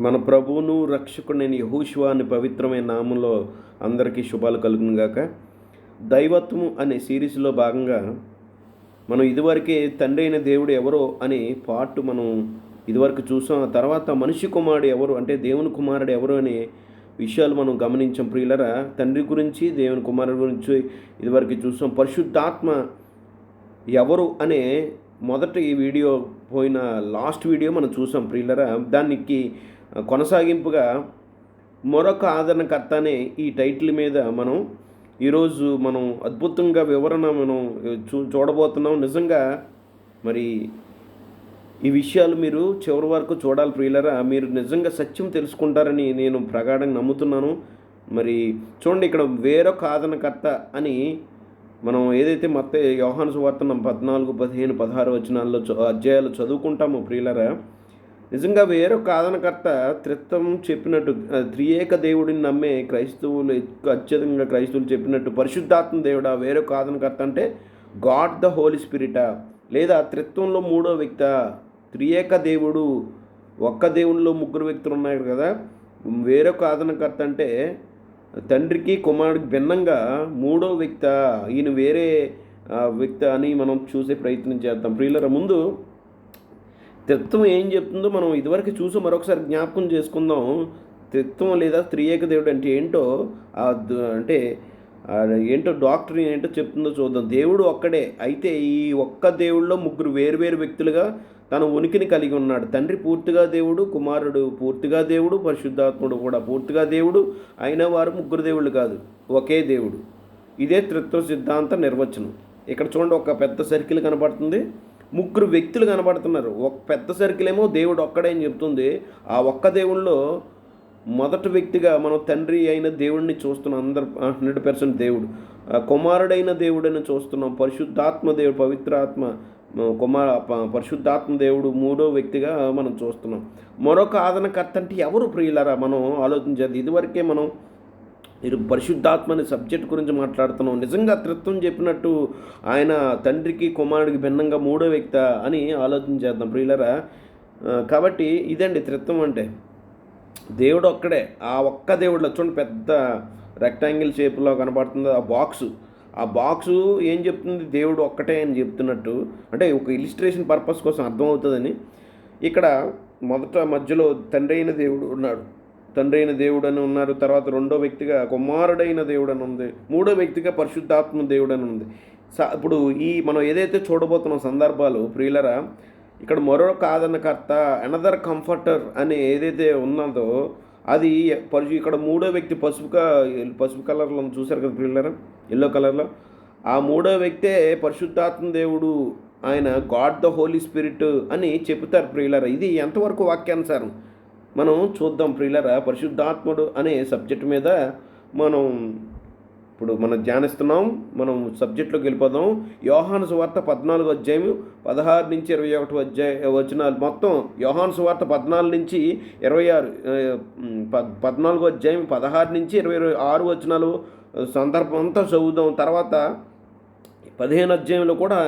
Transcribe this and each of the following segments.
మన ప్రభువును రక్షకుడైన యెహోషువ అనే పవిత్రమైన నామంలో అందరికీ శుభాలు కలుగును గాక. దైవత్వము అనే సిరీస్‌లో భాగంగా మనం ఇదివరకే తండ్రి అయిన దేవుడు ఎవరో అనే పార్ట్ మనం ఇదివరకు చూసాం. ఆ తర్వాత మనిషి కుమారుడు ఎవరు అంటే దేవుని కుమారుడు ఎవరు అనే విషయాలు మనం గమనించాం ప్రియులరా. తండ్రి గురించి, దేవుని కుమారుడు గురించి ఇదివరకు చూసాం. పరిశుద్ధాత్మ ఎవరు అనే మొదటి వీడియో పోయిన లాస్ట్ వీడియో మనం చూసాం ప్రియులరా. దానికి కొనసాగింపుగా మరొక ఆదరణకర్త అనే ఈ టైటిల్ మీద ఈరోజు మనం అద్భుతంగా వివరణ మనం చూడబోతున్నాం. నిజంగా మరి ఈ విషయాలు మీరు చివరి వరకు చూడాలి ప్రియులరా. మీరు నిజంగా సత్యం తెలుసుకుంటారని నేను ప్రగాఢంగా నమ్ముతున్నాను. మరి చూడండి, ఇక్కడ వేరొక ఆదరణకర్త అని మనం ఏదైతే యోహాను సువార్త 14, 15, 16 వచనాల్లో అధ్యాయాలు చదువుకుంటామో ప్రియులరా, నిజంగా వేరొక ఆదరణకర్త త్రిత్వం చెప్పినట్టు త్రియేక దేవుడిని నమ్మే క్రైస్తవులు అత్యధికంగా క్రైస్తవులు చెప్పినట్టు పరిశుద్ధాత్మ దేవుడా వేరొక ఆదరణకర్త అంటే గాడ్ ద హోలీ స్పిరిటా, లేదా త్రిత్వంలో మూడో వ్యక్త. త్రియేక దేవుడు ఒక్క దేవునిలో ముగ్గురు వ్యక్తులు ఉన్నారు కదా, వేరొక ఆదరణకర్త అంటే తండ్రికి కుమారుడికి భిన్నంగా మూడో వ్యక్త, ఈయన వేరే వ్యక్తి అని మనం చూసే ప్రయత్నం చేద్దాం ప్రియులరా. ముందు త్రిత్వం ఏం చెప్తుందో మనం ఇదివరకు చూసి మరొకసారి జ్ఞాపకం చేసుకుందాం. త్రిత్వం లేదా త్రియేక దేవుడు అంటే ఏంటో, అంటే ఏంటో డాక్టరీన్ ఏంటో చెప్తుందో చూద్దాం. దేవుడు ఒక్కడే, అయితే ఈ ఒక్క దేవుడిలో ముగ్గురు వేరువేరు వ్యక్తులుగా తన ఉనికిని కలిగి ఉన్నాడు. తండ్రి పూర్తిగా దేవుడు, కుమారుడు పూర్తిగా దేవుడు, పరిశుద్ధాత్ముడు కూడా పూర్తిగా దేవుడు. అయిన వారు ముగ్గురు దేవుళ్ళు కాదు, ఒకే దేవుడు. ఇదే త్రిత్వ సిద్ధాంత నిర్వచనం. ఇక్కడ చూడండి, ఒక పెద్ద సర్కిల్ కనబడుతుంది, ముగ్గురు వ్యక్తులు కనబడుతున్నారు. ఒక పెద్ద సర్కిల్ ఏమో దేవుడు ఒక్కడే అని చెప్తుంది. ఆ ఒక్క దేవుళ్ళలో మొదటి వ్యక్తిగా మనం తండ్రి అయిన దేవుడిని చూస్తున్నాం. 100% దేవుడు. కుమారుడైన దేవుడిని చూస్తున్నాం. పరిశుద్ధాత్మ దేవుడు, పవిత్రాత్మ పరిశుద్ధాత్మ దేవుడు మూడో వ్యక్తిగా మనం చూస్తున్నాం. మరొక ఆదరణకర్త అంటే ఎవరు ప్రియులరా మనం ఆలోచించాలి. ఇదివరకే మనం పరిశుద్ధాత్మ అనే సబ్జెక్ట్ గురించి మాట్లాడుతున్నాం. నిజంగా త్రిత్వం చెప్పినట్టు ఆయన తండ్రికి కుమారుడికి భిన్నంగా మూడో వ్యక్తి అని ఆలోచించేద్దాం ప్రియులరా. కాబట్టి ఇదండి త్రిత్వం అంటే. దేవుడు ఒక్కడే, ఆ ఒక్క దేవుడిలో చూడండి, పెద్ద రెక్టాంగిల్ షేప్లో కనబడుతుంది ఆ బాక్సు ఏం చెప్తుంది, దేవుడు ఒక్కటే అని చెప్తున్నట్టు. అంటే ఒక ఇలిస్ట్రేషన్ పర్పస్ కోసం అర్థమవుతుందని. ఇక్కడ మధ్యలో తండ్రి అయిన దేవుడు ఉన్నాడు, తండ్రి అయిన దేవుడు అని ఉన్నారు. తర్వాత రెండో వ్యక్తిగా కుమారుడైన దేవుడు అని ఉంది, మూడో వ్యక్తిగా పరిశుద్ధాత్మ దేవుడు అని ఉంది. ఇప్పుడు మనం ఏదైతే చూడబోతున్న సందర్భాలు ప్రియులరా, ఇక్కడ మరొక ఆదరణకర్త, అనదర్ కంఫర్టర్ అని ఏదైతే ఉన్నదో అది ఇక్కడ మూడో వ్యక్తి పసుపు కలర్లో చూశారు కదా ప్రియులరా, ఎల్లో కలర్లో. ఆ మూడో వ్యక్తే పరిశుద్ధాత్మ దేవుడు, ఆయన గాడ్ ద హోలీ స్పిరిట్ అని చెబుతారు ప్రియులరా. ఇది ఎంతవరకు వాక్యానుసారం మనం చూద్దాం ప్రియులరా. పరిశుద్ధాత్ముడు అనే సబ్జెక్టు మీద ఇప్పుడు మనం ధ్యానిస్తున్నాం. మనం సబ్జెక్టులోకి వెళ్ళిపోదాం. యోహాను సువార్త 14వ అధ్యాయం 16 నుంచి 21 వచనాలు. మొత్తం యోహాను సువార్త 14 నుంచి 26, 14వ అధ్యాయం 16 నుంచి 26 వచనాలు సందర్భం అంతా చదువుదాం. తర్వాత 15 అధ్యాయంలో కూడా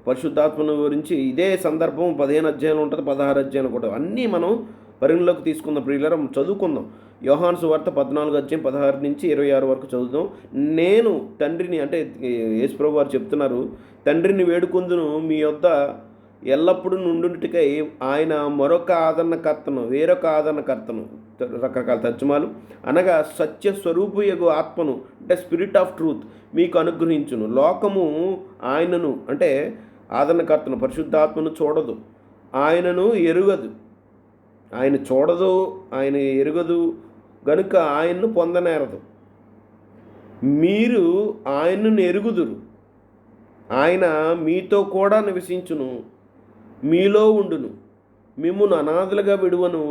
పరిశుద్ధాత్మను గురించి ఇదే సందర్భం 15 అధ్యాయంలో ఉంటుంది, 16 అధ్యాయంలో కూడా. అన్నీ మనం పరిగణలోకి తీసుకుందాం ప్రియులరా, చదువుకుందాం. యోహాను సువార్త 14 అధ్యాయం 16 నుంచి 26 వరకు చదువుదాం. నేను తండ్రిని, అంటే యేసు ప్రభువు వారు చెప్తున్నారు, తండ్రిని వేడుకొందును మీ యొద్ద ఎల్లప్పుడూ నుండుటకై ఆయన వేరొక ఆదరణకర్తను, రకరకాల తర్జుమాలు, అనగా సత్య స్వరూపయగు ఆత్మను, అంటే స్పిరిట్ ఆఫ్ ట్రూత్ మీకు అనుగ్రహించును. లోకము ఆయనను, అంటే ఆదరణకర్తను పరిశుద్ధాత్మను చూడదు, ఆయనను ఎరుగదు. ఆయన చూడదు, ఆయన ఎరుగదు గనుక ఆయన్ను పొందనేరదు. మీరు ఆయనను ఎరుగుదురు, ఆయన మీతో కూడా నివసించును, మీలో ఉండును, మిమ్మును అనాథలుగా విడువను,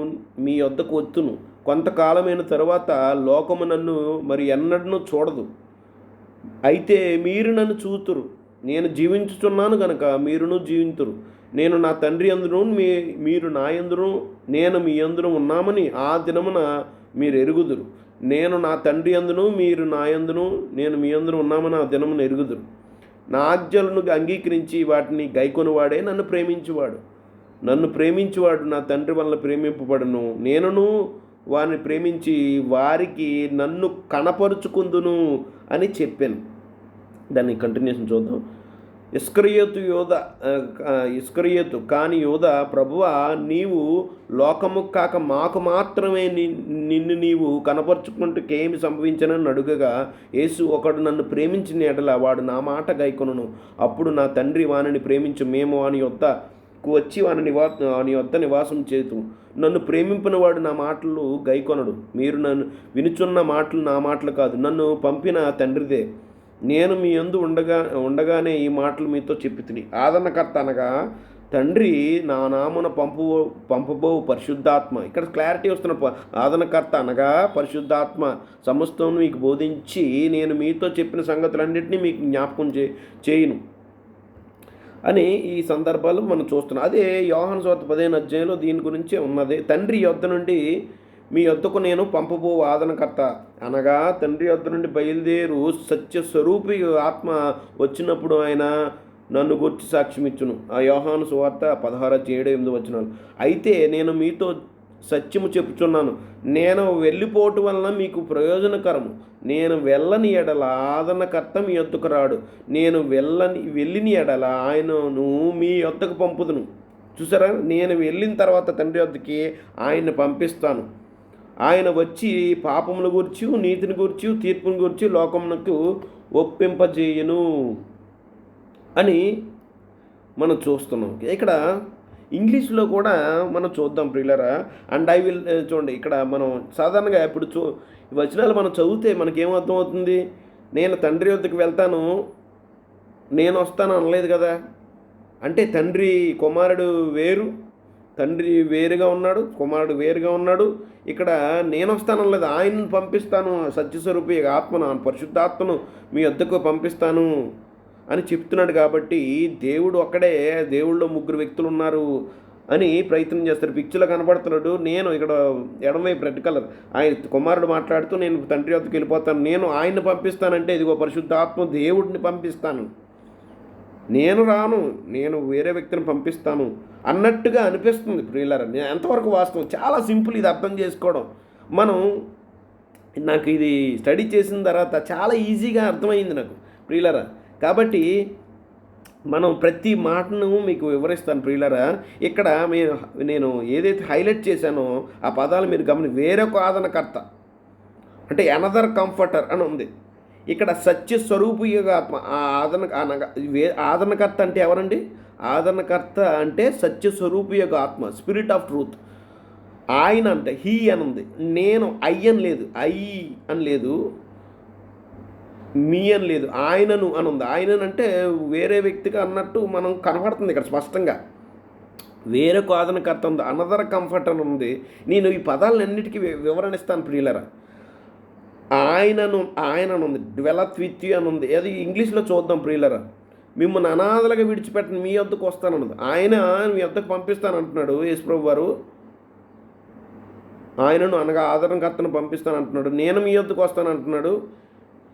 మీ యొద్దకు వచ్చును. కొంతకాలమైన తరువాత లోకము నన్ను మరి ఎన్నడూ చూడదు, అయితే మీరు నన్ను చూతురు. నేను జీవించుచున్నాను గనక మీరును జీవింతురు. నేను నా తండ్రి యందును మీరు నా యందును నేను మీ యందును ఉన్నామని ఆ దినమున మీరు ఎరుగుదురు. నేను నా తండ్రి యందును మీరు నా యందును నేను మీ యందును ఉన్నామని ఆ దినమున ఎరుగుదురు. నా ఆజ్ఞలను అంగీకరించి వాటిని గైకొనివాడే నన్ను ప్రేమించువాడు. నన్ను ప్రేమించువాడు నా తండ్రి వలన ప్రేమింపబడును, నేనును వారిని ప్రేమించి వారికి నన్ను కనపరుచుకుందును అని చెప్పాను. దాన్ని కంటిన్యూషన్ చూద్దాం. ఇస్కరియోతు కాని యోధ, ప్రభువా, నీవు లోకము కాక మాకు మాత్రమే నిన్ను నీవు కనపరుచుకుంటూకేమి సంభవించనని అడుగగా, యేసు, ఒకడు నన్ను ప్రేమించిన ఎడల వాడు నా మాట గైకొనును, అప్పుడు నా తండ్రి వానిని ప్రేమించు, మేము వాని యొద్దకు వచ్చి వాని యొద్ద నివాసం చేతు. నన్ను ప్రేమింపిన వాడు నా మాటలు గైకొనడు. మీరు నన్ను వినుచున్న మాటలు నా మాటలు కాదు, నన్ను పంపిన తండ్రిదే. నేను మీ యందు ఉండగానే ఈ మాటలు మీతో చెప్పితిని. ఆదరణకర్త అనగా తండ్రి నా నామున పంపబో పరిశుద్ధాత్మ. ఇక్కడ క్లారిటీ వస్తున్న, ఆదరణకర్త అనగా పరిశుద్ధాత్మ సమస్తం మీకు బోధించి నేను మీతో చెప్పిన సంగతులన్నింటినీ మీకు జ్ఞాపకం చేయును అని ఈ సందర్భాలు మనం చూస్తున్నాం. అదే యోహాను సువార్త 15వ అధ్యాయంలో దీని గురించే ఉన్నది. తండ్రి యొద్ద నుండి మీ యొద్దకు నేను పంపబో ఆదరణకర్త అనగా తండ్రి యొద్ద నుండి బయలుదేరు సత్య స్వరూపి ఆత్మ వచ్చినప్పుడు ఆయన నన్ను గుర్చి సాక్ష్యం ఇచ్చును. ఆ యోహాను సువార్త 16:7-8 అయితే నేను మీతో సత్యము చెప్పుచున్నాను, నేను వెళ్ళిపోవటం వలన మీకు ప్రయోజనకరము. నేను వెళ్ళని ఎడల ఆదరణకర్త మీ యొద్దకు రాడు, నేను వెళ్ళిన ఎడల ఆయనను మీ యొద్దకు పంపుదును. చూసారా, నేను వెళ్ళిన తర్వాత తండ్రి యొద్దకి ఆయన్ని పంపిస్తాను. ఆయన వచ్చి పాపముల గురించి, నీతిని గురించి, తీర్పుని గురించి లోకమునకు ఒప్పింపజేయును అని మనం చూస్తున్నాం. ఇక్కడ ఇంగ్లీష్లో కూడా మనం చూద్దాం ప్రియులరా. అండ్ ఐ విల్ చూడండి, ఇక్కడ మనం సాధారణంగా ఇప్పుడు వచనాలు మనం చదివితే మనకేమర్థం అవుతుంది? నేను తండ్రి వద్దకు వెళ్తాను, నేను వస్తాను అనలేదు కదా. అంటే కుమారుడు వేరు, తండ్రి వేరుగా ఉన్నాడు, కుమారుడు వేరుగా ఉన్నాడు. ఇక్కడ నేను వస్తానలేదు, ఆయనను పంపిస్తాను, సత్యస్వరూపి ఆత్మను, పరిశుద్ధాత్మను మీ వద్దకు పంపిస్తాను అని చెప్తున్నాడు. కాబట్టి దేవుడు ఒక్కడే, దేవుళ్ళో 3 వ్యక్తులు ఉన్నారు అని ప్రయత్నం చేస్తారు. పిక్చర్లో కనపడుతున్నాడు. నేను ఇక్కడ ఎడమవైపు రెడ్ కలర్, ఆయన కుమారుడు మాట్లాడుతూ నేను తండ్రి వద్దకు వెళ్ళిపోతాను, నేను ఆయన్ని పంపిస్తానంటే ఇదిగో పరిశుద్ధాత్మ దేవుడిని పంపిస్తాను, నేను రాను, నేను వేరే వ్యక్తిని పంపిస్తాను అన్నట్టుగా అనిపిస్తుంది ప్రియులారా. ఎంతవరకు వాస్తవం? చాలా సింపుల్ ఇది అర్థం చేసుకోవడం. నాకు ఇది స్టడీ చేసిన తర్వాత చాలా ఈజీగా అర్థమైంది నాకు ప్రియులారా. కాబట్టి మనం ప్రతి మాటను మీకు వివరిస్తాను ప్రియులారా. ఇక్కడ నేను ఏదైతే హైలైట్ చేశానో ఆ పదాలు మీరు వేరొక ఆదరణకర్త అంటే అనదర్ కంఫర్టర్ అని ఉంది. ఇక్కడ సత్య స్వరూపిగా ఆత్మ. ఆదరణకర్త అంటే ఎవరండి? ఆదరణకర్త అంటే సత్య స్వరూపియగా ఆత్మ, స్పిరిట్ ఆఫ్ ట్రూత్. ఆయన అంటే హీ అని ఉంది. నేను ఐ అని లేదు, అని లేదు, మీ అని లేదు, ఆయనను అని ఉంది. ఆయనను అంటే వేరే వ్యక్తిగా అన్నట్టు మనం కనపడుతుంది ఇక్కడ స్పష్టంగా. వేరొక ఆదరణకర్త ఉంది, అనదర్ కంఫర్ట్ అని ఉంది. నేను ఈ పదాలన్నిటికీ వివరణ ఇస్తాను ప్రియులరా. ఆయనను ఉంది, డ్వెలత్ విత్ యు అని ఉంది. అది ఇంగ్లీష్లో చూద్దాం ప్రియులరా. మిమ్మల్ని అనాథలుగా విడిచిపెట్టను, మీ వద్దకు వస్తానన్నది. ఆయన మీ వద్దకు పంపిస్తాను అంటున్నాడు యేసుప్రభు వారు. ఆయనను అనగా ఆదరణకర్తను పంపిస్తాను అంటున్నాడు. నేను మీ వద్దకు వస్తాను అంటున్నాడు.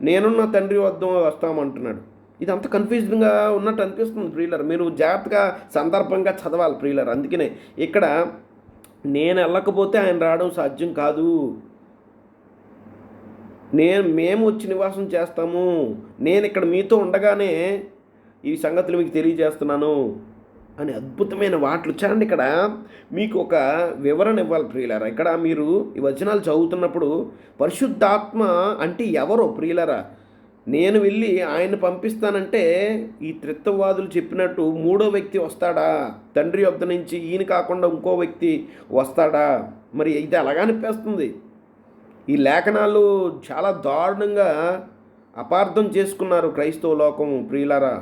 నేను నా తండ్రి వద్ద వస్తామంటున్నాడు. ఇది అంత కన్ఫ్యూజన్గా ఉన్నట్టు అనిపిస్తుంది ప్రియులర్. మీరు జాగ్రత్తగా సందర్భంగా చదవాలి ప్రియులర్. అందుకనే ఇక్కడ నేను వెళ్ళకపోతే ఆయన రావడం సాధ్యం కాదు, మేము వచ్చి నివాసం చేస్తాము, నేను ఇక్కడ మీతో ఉండగానే ఈ సంగతులు మీకు తెలియజేస్తున్నాను అని అద్భుతమైన వాటిలు చూడండి. ఇక్కడ మీకు ఒక వివరణ ఇవ్వాలి ప్రియులారా. ఇక్కడ మీరు ఈ వచనాలు చదువుతున్నప్పుడు పరిశుద్ధాత్మ అంటే ఎవరో ప్రియులారా, నేను వెళ్ళి ఆయన్ని పంపిస్తానంటే ఈ త్రిత్వవాదులు చెప్పినట్టు 3వ వ్యక్తి వస్తాడా? తండ్రి వద్ద నుంచి ఈయన కాకుండా ఇంకో వ్యక్తి వస్తాడా? మరి ఇది అలాగా అనిపిస్తుంది. ఈ లేఖనాలు చాలా దారుణంగా అపార్థం చేసుకున్నారు క్రైస్తవ లోకం ప్రియులారా.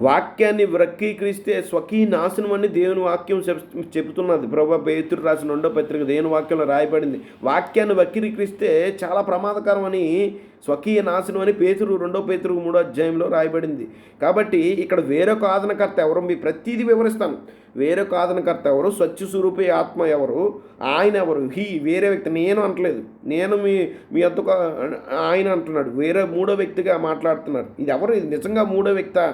వాక్యాన్ని వక్రీకరిస్తే స్వకీయ నాశనం అని దేవుని వాక్యం చెబుతున్నది. పేతురు రాసిన 2వ పత్రిక దేవుని వాక్యంలో రాయబడింది. వాక్యాన్ని వక్రీకరిస్తే చాలా ప్రమాదకరం అని, స్వకీయ నాశనం అని పేతురు 2వ పేతురు 3వ అధ్యాయంలో రాయబడింది. కాబట్టి ఇక్కడ వేరొక ఆదరణకర్త ఎవరు? మీ ప్రతిదీ వివరిస్తాను. వేరొక ఆదరణకర్త ఎవరు? స్వచ్ఛ స్వరూపి ఆత్మ ఎవరు? ఆయన ఎవరు? వేరే వ్యక్తి. నేను అంటలేదు, నేను మీ వద్దకు ఆయన అంటున్నాడు. వేరే 3వ వ్యక్తిగా మాట్లాడుతున్నాడు. ఇది ఎవరు? ఇది నిజంగా 3వ వ్యక్తి?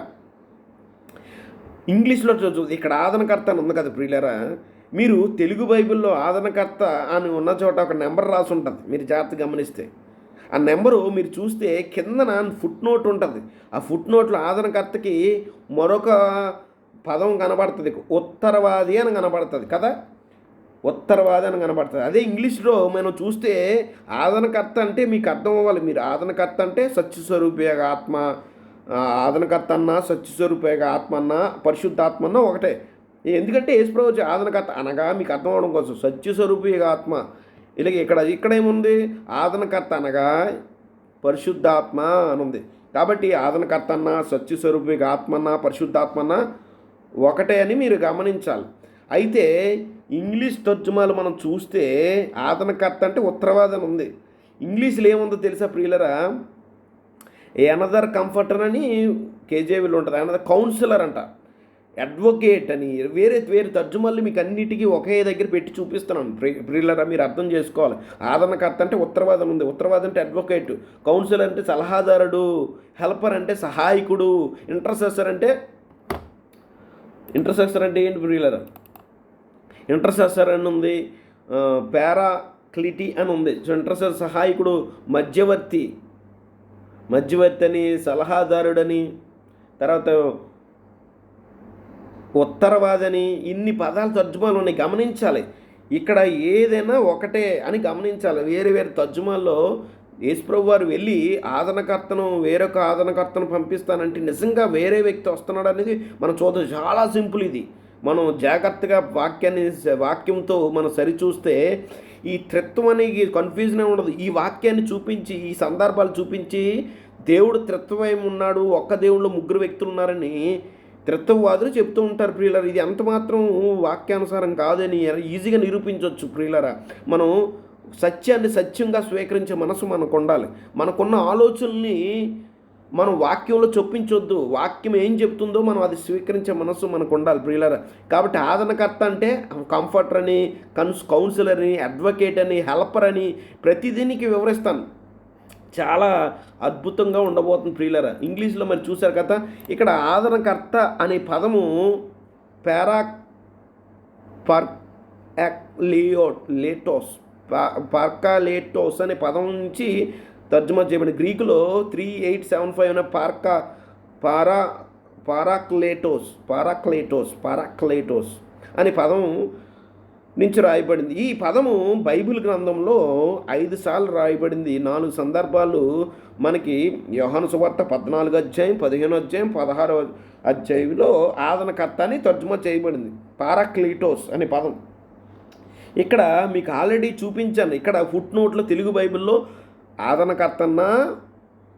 ఇంగ్లీష్లో ఇక్కడ ఆదరణకర్త అని ఉంది కదా ప్రియులారా, మీరు తెలుగు బైబిల్లో ఆదరణకర్త అని ఉన్న చోట ఒక నెంబర్ రాసి ఉంటుంది, మీరు జాగ్రత్తగా గమనిస్తే. ఆ నెంబరు మీరు చూస్తే కిందన ఫుట్ నోట్ ఉంటుంది. ఆ ఫుట్ నోట్లో ఆదరణకర్తకి మరొక పదం కనబడుతుంది, ఉత్తరవాది అని కనబడుతుంది కదా, ఉత్తరవాది అని కనబడుతుంది. అదే ఇంగ్లీష్లో మనం చూస్తే ఆదరణకర్త అంటే మీకు అర్థం అవ్వాలి. మీరు ఆదరణకర్త అంటే సత్యస్వరూపేగ ఆత్మ, ఆదరణకర్త అన్న సత్యస్వరూపేగ ఆత్మ అన్న పరిశుద్ధాత్మ అన్న ఒకటే. ఎందుకంటే యేసుప్రభు ఆదరణకర్త అనగా మీకు అర్థం అవడం కోసం సత్యస్వరూపేగ ఆత్మ. ఇలాగ ఇక్కడేముంది, ఆదరణకర్త అనగా పరిశుద్ధాత్మ అని ఉంది. కాబట్టి ఆదరణకర్త అన్న సత్యస్వరూపేగ ఆత్మ అన్న పరిశుద్ధాత్మ అన్న ఒకటే అని మీరు గమనించాలి. అయితే ఇంగ్లీష్ తర్జుమాలు మనం చూస్తే ఆదరణకర్త అంటే ఉత్తరవాదం ఉంది. ఇంగ్లీష్లో ఏముందో తెలుసా ప్రియులరా, ఎనదర్ కంఫర్టర్ అని కేజేవీలో ఉంటుంది, అనదర్ కౌన్సిలర్ అంట, అడ్వకేట్ అని వేరే తర్జుమాలు మీకు అన్నిటికీ ఒకే దగ్గర పెట్టి చూపిస్తున్నాను ప్రియులరా, మీరు అర్థం చేసుకోవాలి. ఆదరణకర్త అంటే ఉత్తరవాదం ఉంది, ఉత్తరవాదం అంటే అడ్వకేట్, కౌన్సిలర్ అంటే సలహాదారుడు, హెల్పర్ అంటే సహాయకుడు, ఇంటర్సెసర్ అంటే ఏంటి ప్రియులరా, ఇంటర్సెసర్ అని ఉంది, పారాక్లిటీ అని ఉంది. సో ఇంటర్సెసర్ సహాయకుడు, మధ్యవర్తి అని, సలహాదారుడని, తర్వాత ఉత్తరవాదని, ఇన్ని పదాలు తర్జుమాలు ఉన్నాయి, గమనించాలి. ఇక్కడ ఏదైనా ఒకటే అని గమనించాలి. వేరే తర్జుమాల్లో యేసుప్రభు వారు వెళ్ళి ఆదరణకర్తను వేరొక ఆదరణకర్తను పంపిస్తానంటే నిజంగా వేరే వ్యక్తి వస్తున్నాడు అనేది మనం చూద్దాం. చాలా సింపుల్ ఇది. మనం జాగ్రత్తగా వాక్యంతో మనం సరిచూస్తే ఈ త్రిత్వం అనేది కన్ఫ్యూజన్ ఉండదు. ఈ వాక్యాన్ని చూపించి, ఈ సందర్భాలు చూపించి దేవుడు త్రిత్వం ఉన్నాడు, ఒక్క దేవుళ్ళు ముగ్గురు వ్యక్తులు ఉన్నారని త్రిత్వవాదులు చెప్తూ ఉంటారు ప్రియులరా. ఇది ఎంత మాత్రం వాక్యానుసారం కాదని ఈజీగా నిరూపించవచ్చు ప్రియులరా. మనం సత్యాన్ని సత్యంగా స్వీకరించే మనసు మనకు ఉండాలి. మనకున్న ఆలోచనల్ని మనం వాక్యంలో చొప్పించొద్దు. వాక్యం ఏం చెప్తుందో మనం అది స్వీకరించే మనసు మనకు ఉండాలి ప్రియులరా. కాబట్టి ఆదరణకర్త అంటే కంఫర్టర్ అని, కౌన్సిలర్ అని, అడ్వకేట్ అని, హెల్పర్ అని ప్రతి దీనికి వివరిస్తాను. చాలా అద్భుతంగా ఉండబోతుంది ప్రియులరా. ఇంగ్లీష్లో మరి చూశారు కదా, ఇక్కడ ఆదరణకర్త అనే పదము పార్కాలేటోస్ అనే పదం నుంచి తర్జుమా చేయబడింది. గ్రీకులో 3875 అనే పారాక్లేటోస్ అనే పదం నుంచి రాయబడింది. ఈ పదము బైబిల్ గ్రంథంలో 5 సార్లు రాయబడింది. 4 సందర్భాలు మనకి యోహాను సువార్త 14 అధ్యాయం, 15 అధ్యాయం, 16 అధ్యాయంలో ఆదరణకర్త అని తర్జుమా చేయబడింది, పారాక్లీటోస్ అనే పదం. ఇక్కడ మీకు ఆల్రెడీ చూపించాను. ఇక్కడ ఫుట్ నోట్లో తెలుగు బైబిల్లో ఆదరణకర్త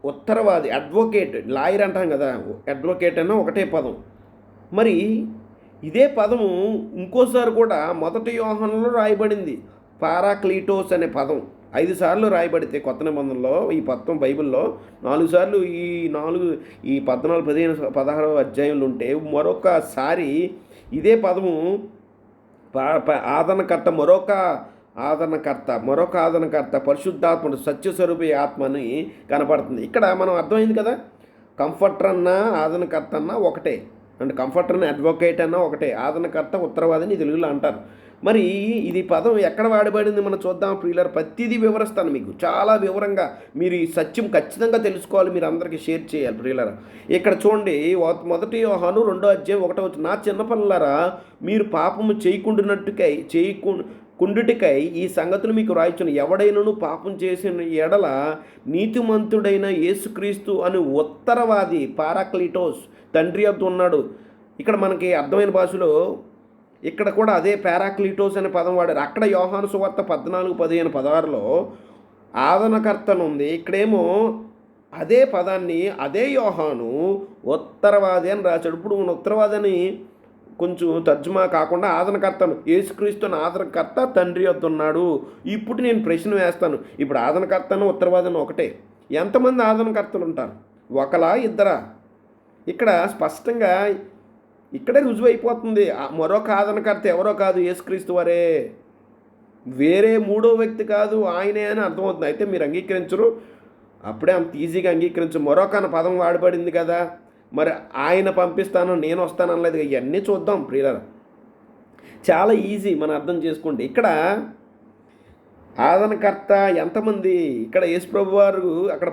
ఉత్తరవాది, అడ్వకేట్, లాయర్ అంటాం కదా, అడ్వకేట్ అన్న ఒకటే పదం. మరి ఇదే పదము ఇంకోసారి కూడా మొదటి యోహానులో రాయబడింది, పారాక్లీటోస్ అనే పదం 5 సార్లు రాయబడితే కొత్త నిబంధనలో ఈ మొత్తం బైబిల్లో 4 సార్లు ఈ 14, 15, 16 అధ్యాయులు ఉంటే మరొకసారి ఇదే పదము ఆదరణకర్త మరొక ఆదరణకర్త పరిశుద్ధాత్మ సత్యస్వరూపి ఆత్మ అని కనపడుతుంది. ఇక్కడ మనం అర్థమైంది కదా, కంఫర్టర్ అన్న ఆదరణకర్త అన్న ఒకటే, అంటే కంఫర్టర్ అన్న అడ్వకేట్ అన్న ఒకటే, ఆదరణకర్త ఉత్తరవాదిని తెలుగులో అంటారు. మరి ఇది పదం ఎక్కడ వాడబడింది మనం చూద్దాం ప్రియులర్. ప్రతిదీ వివరిస్తాను మీకు చాలా వివరంగా. మీరు ఈ సత్యం ఖచ్చితంగా తెలుసుకోవాలి, మీరు అందరికీ షేర్ చేయాలి ప్రియులర్. ఇక్కడ చూడండి, మొదటి యోహాను 2వ అధ్యాయం 1వ వచనం, నా చిన్నపిల్లలారా మీరు పాపము చేయకుండుటికై ఈ సంగతులు మీకు రాయించును. ఎవడైనను పాపం చేసిన ఎడల నీతిమంతుడైన యేసుక్రీస్తు అని ఉత్తరవాది పారాక్లీటోస్ తండ్రి వద్ద ఉన్నాడు. ఇక్కడ మనకి అర్థమైన భాషలో ఇక్కడ కూడా అదే పారాక్లీటోస్ అనే పదం వాడారు. అక్కడ యోహాను సువార్త 14, 15, 16లో ఆదరణకర్తను ఉంది. ఇక్కడేమో అదే పదాన్ని అదే యోహాను ఉత్తరవాది అని రాశాడు. ఇప్పుడు ఉత్తరవాది అని కొంచెం తర్జుమా కాకుండా ఆదరణకర్తను, యేసుక్రీస్తుని ఆదరణకర్త తండ్రి వద్ద ఉన్నాడు. ఇప్పుడు నేను ప్రశ్న వేస్తాను, ఇప్పుడు ఆదరణకర్తను ఉత్తరవాదిని ఒకటే, ఎంతమంది ఆదరణకర్తలు ఉంటారు? ఒకలా ఇద్దరా? ఇక్కడ స్పష్టంగా ఇక్కడే రుజువు అయిపోతుంది. మరొక ఆదరణకర్త ఎవరో కాదు, యేసుక్రీస్తు వారే, వేరే మూడో వ్యక్తి కాదు, ఆయనే అని అర్థమవుతుంది. అయితే మీరు అంగీకరించరు, అప్పుడే అంత ఈజీగా అంగీకరించరు. మరొక పదం వాడబడింది కదా, మరి ఆయన పంపిస్తాను నేను వస్తాను అనలేదు. ఇవన్నీ చూద్దాం ప్రియులారా. చాలా ఈజీ మనం అర్థం చేసుకోండి. ఇక్కడ ఆదరణకర్త ఎంతమంది? ఇక్కడ యేసుప్రభు వారు, అక్కడ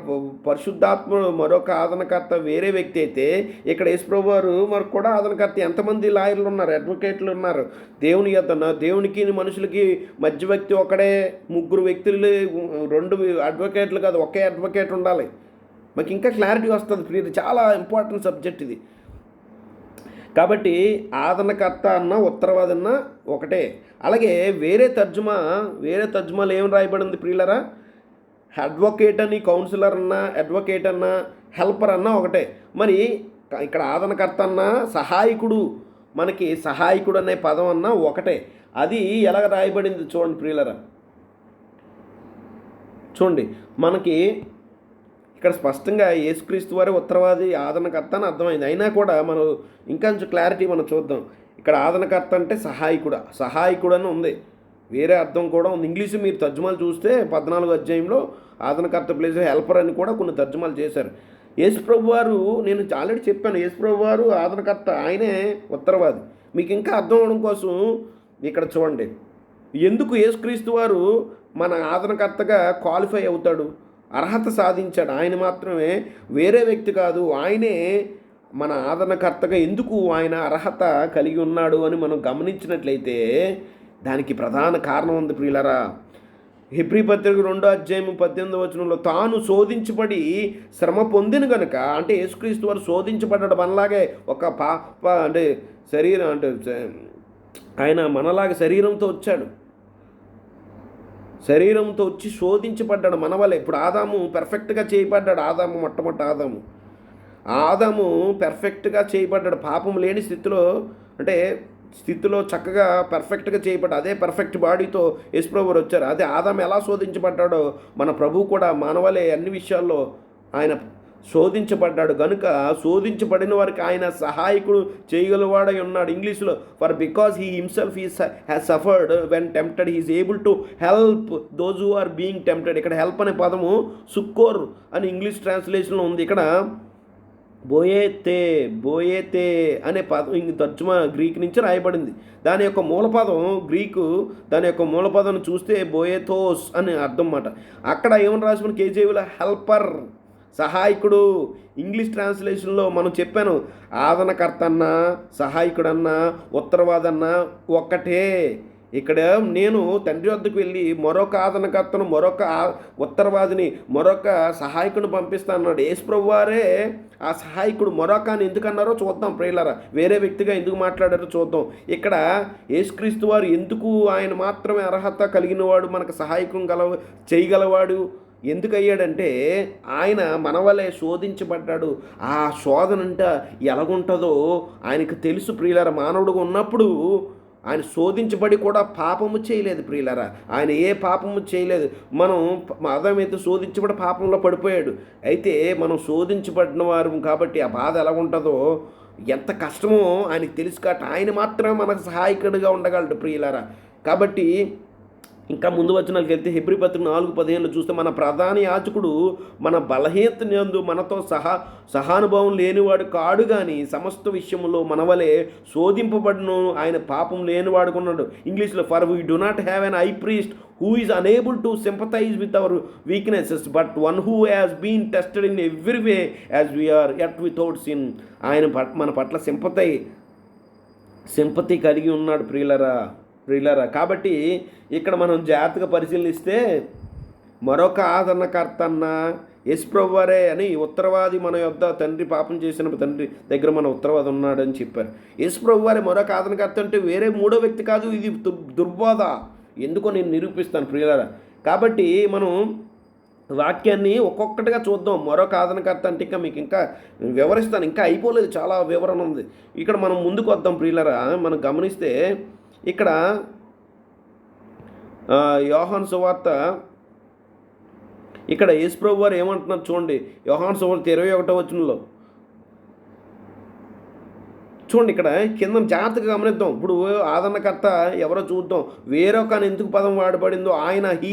పరిశుద్ధాత్ముడు మరొక ఆదరణకర్త వేరే వ్యక్తి అయితే, ఇక్కడ యేసుప్రభు వారు మరి కూడా ఆదరణకర్త. ఎంతమంది లాయర్లు ఉన్నారు, అడ్వకేట్లు ఉన్నారు దేవుని యొద్ద. దేవునికి మనుషులకి మధ్య వ్యక్తి ఒకడే, ముగ్గురు వ్యక్తులు, రెండు అడ్వకేట్లు కాదు, ఒకే అడ్వకేట్ ఉండాలి. మాకు ఇంకా క్లారిటీ వస్తుంది ప్లీజ్. చాలా ఇంపార్టెంట్ సబ్జెక్ట్ ఇది. కాబట్టి ఆదరణకర్త అన్న ఉత్తరవాది అన్న ఒకటే. అలాగే వేరే తర్జుమాలు ఏం రాయబడింది ప్రియులరా? అడ్వకేట్ అని, కౌన్సిలర్ అన్న, అడ్వకేట్ అన్న, హెల్పర్ అన్న ఒకటే. మరి ఇక్కడ ఆదరణకర్త అన్న సహాయకుడు, మనకి సహాయకుడు అనే పదం అన్న ఒకటే. అది ఎలాగ రాయబడింది చూడండి ప్రియులరా. చూడండి, మనకి ఇక్కడ స్పష్టంగా యేసుక్రీస్తు వారి ఉత్తరవాది ఆదరణకర్త అని అర్థమైంది. అయినా కూడా మనం ఇంకా కొంచెం క్లారిటీ మనం చూద్దాం. ఇక్కడ ఆదరణకర్త అంటే సహాయకుడు అని ఉంది, వేరే అర్థం కూడా ఉంది. ఇంగ్లీషు మీరు తర్జుమాలు చూస్తే 14వ అధ్యాయంలో ఆదరణకర్త ప్లేస్ హెల్పర్ అని కూడా కొన్ని తర్జుమాలు చేశారు. యేసుప్రభు వారు, నేను ఆల్రెడీ చెప్పాను, యేసుప్రభు వారు ఆదరణకర్త, ఆయనే ఉత్తరవాది. మీకు ఇంకా అర్థం అవడం కోసం ఇక్కడ చూడండి, ఎందుకు యేసుక్రీస్తు వారు మన ఆదరణకర్తగా క్వాలిఫై అవుతాడు, అర్హత సాధించాడు. ఆయన మాత్రమే, వేరే వ్యక్తి కాదు. ఆయనే మన ఆదరణకర్తగా ఎందుకు ఆయన అర్హత కలిగి ఉన్నాడు అని మనం గమనించినట్లయితే దానికి ప్రధాన కారణం ఉంది ప్రియులరా. హెబ్రీ పత్రిక 2వ అధ్యాయం 18వ వచనంలో, తాను శోధించబడి శ్రమ పొందిన కనుక, అంటే యేసుక్రీస్తు వారు శోధించబడ్డాడు మనలాగే. ఒక పాప అంటే శరీరం, అంటే ఆయన మనలాగా శరీరంతో వచ్చాడు, శరీరంతో వచ్చి శోధించబడ్డాడు మన వల్లే. ఇప్పుడు ఆదాము పెర్ఫెక్ట్గా చేయబడ్డాడు. ఆదాము పెర్ఫెక్ట్గా చేయబడ్డాడు, పాపం లేని స్థితిలో చక్కగా పర్ఫెక్ట్గా చేయబడ్డాడు. అదే పర్ఫెక్ట్ బాడీతో యేసుప్రభు వారు వచ్చారు. అదే ఆదాము ఎలా శోధించబడ్డాడో మన ప్రభువు కూడా మానవలే అన్ని విషయాల్లో ఆయన శోధించబడ్డాడు. కనుక శోధించబడిన వారికి ఆయన సహాయకుడు చేయగలవాడై ఉన్నాడు. ఇంగ్లీష్లో, for because he himself has suffered when tempted he is able to help those who are being tempted. ఇక్కడ హెల్ప్ అనే పదము సుక్కోర్ అని ఇంగ్లీష్ ట్రాన్స్లేషన్లో ఉంది. ఇక్కడ బోయేతే అనే పదం తర్జుమా గ్రీక్ నుంచి రాయబడింది. దాని యొక్క మూలపదం చూస్తే బోయేథోస్ అని అర్థం అన్నమాట. అక్కడ ఏమని రాసి కేజీవీలో హెల్పర్, సహాయకుడు. ఇంగ్లీష్ ట్రాన్స్లేషన్లో మనం చెప్పాను, ఆదరణకర్త అన్నా, సహాయకుడన్నా, ఉత్తరవాదన్నా ఒక్కటే. ఇక్కడ నేను తండ్రి వద్దకు వెళ్ళి మరొక ఆదరణకర్తను, మరొక ఉత్తరవాదిని, మరొక సహాయకుని పంపిస్తాను అన్నాడు. యేసుప్రభు వారే ఆ సహాయకుడు. మరొక అని ఎందుకన్నారో చూద్దాం ప్రియులారా, వేరే వ్యక్తిగా ఎందుకు మాట్లాడారో చూద్దాం. ఇక్కడ యేసుక్రీస్తు వారు ఎందుకు ఆయన మాత్రమే అర్హత కలిగిన వాడు, మనకు సహాయకం చేయగలవాడు ఎందుకు అయ్యాడంటే, ఆయన మన వలె శోధించబడ్డాడు. ఆ శోధన అంటే ఎలాగుంటుందో ఆయనకు తెలుసు ప్రియులారా. మానవుడుగా ఉన్నప్పుడు ఆయన శోధించబడి కూడా పాపము చేయలేదు ప్రియులారా. ఆయన ఏ పాపము చేయలేదు. మనం ఆదామైతే శోధించబడి పాపంలో పడిపోయాడు. అయితే మనం శోధించబడిన వారు కాబట్టి ఆ బాధ ఎలా ఉంటుందో, ఎంత కష్టమో ఆయనకు తెలుసు. కాబట్టి ఆయన మాత్రమే మనకు సహాయకుడిగా ఉండగలడు ప్రియులారా. కాబట్టి ఇంకా ముందు వచనాలకు వెళ్తే హెబ్రీ పత్రిక 4:15 చూస్తే, మన ప్రధాన యాజకుడు మన బలహీనతనందు మనతో సహానుభవం లేనివాడు కాడు కానీ సమస్త విషయంలో మన వలె శోధింపబడును, ఆయన పాపం లేనివాడుకున్నాడు. ఇంగ్లీష్లో, for we do not have an high priest who is unable to sympathize with our weaknesses, but one who has been tested in every way as we are yet without sin. ఆయన మన పట్ల sympathy కలిగి ఉన్నాడు ప్రియులరా. కాబట్టి ఇక్కడ మనం జాగ్రత్తగా పరిశీలిస్తే, మరొక ఆదరణకర్త అన్న యేసుప్రభు వారే అని ఉత్తరవాది మన యొద్ద తండ్రి పాపం చేసిన తండ్రి దగ్గర మన ఉత్తరవాది ఉన్నాడని చెప్పారు. యేసుప్రభు వారే మరొక ఆదరణకర్త అంటే వేరే మూడో వ్యక్తి కాదు. ఇది దుర్బోధ. ఎందుకో నేను నిరూపిస్తాను ప్రియులారా. కాబట్టి మనం వాక్యాన్ని ఒక్కొక్కటిగా చూద్దాం. మరొక ఆదరణకర్త అంటే మీకు ఇంకా వివరిస్తాను, ఇంకా అయిపోలేదు, చాలా వివరణ ఉంది. ఇక్కడ మనం ముందుకు వద్దాం ప్రియులారా. మనం గమనిస్తే ఇక్కడ యోహాను సువార్త, ఇక్కడ యేసుప్రభు వారు ఏమంటున్నారు చూడండి. యోహాను సువార్త 21వ వచనంలో, చూడండి ఇక్కడ కింద జాగ్రత్తగా గమనిద్దాం. ఇప్పుడు ఆదరణకర్త ఎవరో చూద్దాం. వేరొక అని ఎందుకు పదం వాడబడిందో, ఆయన హీ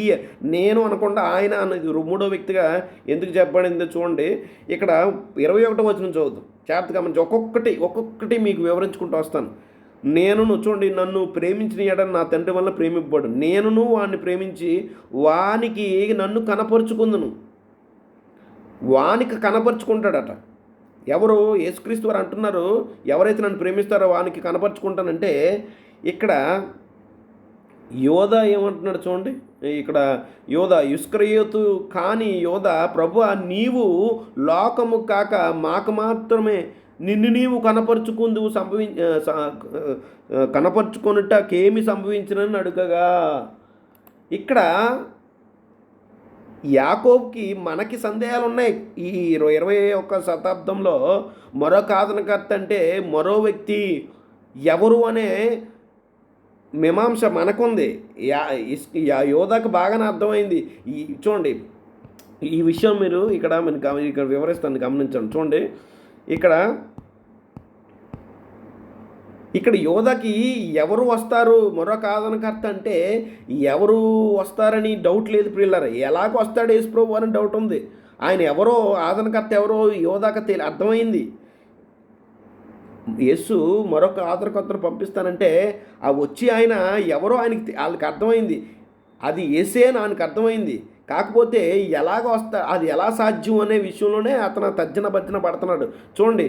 నేను అనకుండా ఆయన అన్నది మూడో వ్యక్తిగా ఎందుకు చెప్పబడిందో చూడండి. ఇక్కడ 21వ వచనం చదువుతాం. జాగ్రత్తగా గమనించి ఒక్కొక్కటి మీకు వివరించుకుంటూ వస్తాను. నేనును చూడండి, నన్ను ప్రేమించిన ఎడల నా తండ్రి వల్ల ప్రేమింపబడు, నేనును వాడిని ప్రేమించి వానికి నన్ను కనపరుచుకుందును. వానికి కనపరుచుకుంటాడట. ఎవరు? యేసుక్రీస్తు వారు అంటున్నారు, ఎవరైతే నన్ను ప్రేమిస్తారో వానికి కనపరుచుకుంటానంటే, ఇక్కడ యోధ ఏమంటున్నాడు చూడండి. ఇక్కడ యోధ ఇస్కరియోతు కాని యోధ, ప్రభువా నీవు లోకము కాక మాకు మాత్రమే నిన్ను నీవు కనపరుచుకుందువు కనపరుచుకొనుటకేమి సంభవించినని అడుగగా, ఇక్కడ యాకోబ్కి మనకి సందేహాలు ఉన్నాయి. ఈ 21వ శతాబ్దంలో మరొక ఆదరణకర్త అంటే మరో వ్యక్తి ఎవరు అనే మీమాంస మనకుంది. యోధాకు బాగానే అర్థమైంది. చూడండి ఈ విషయం మీరు ఇక్కడ వివరిస్తాను, గమనించండి. చూడండి ఇక్కడ యోధకి ఎవరు వస్తారు, మరొక ఆదరణకర్త అంటే ఎవరు వస్తారని డౌట్ లేదు ప్రియులారా. ఎలాగో వస్తాడు యేసుప్రభు అని డౌట్ ఉంది. ఆయన ఎవరో, ఆదరణకర్త ఎవరో యోధాకి అర్థమైంది. యేసు మరొక ఆదరణకర్తను పంపిస్తానంటే ఆ వచ్చి ఆయన ఎవరో వాళ్ళకి అర్థమైంది. అది యేసే అని ఆయనకు అర్థమైంది. కాకపోతే ఎలాగ అది ఎలా సాధ్యం అనే విషయంలోనే అతను తర్జన పడుతున్నాడు. చూడండి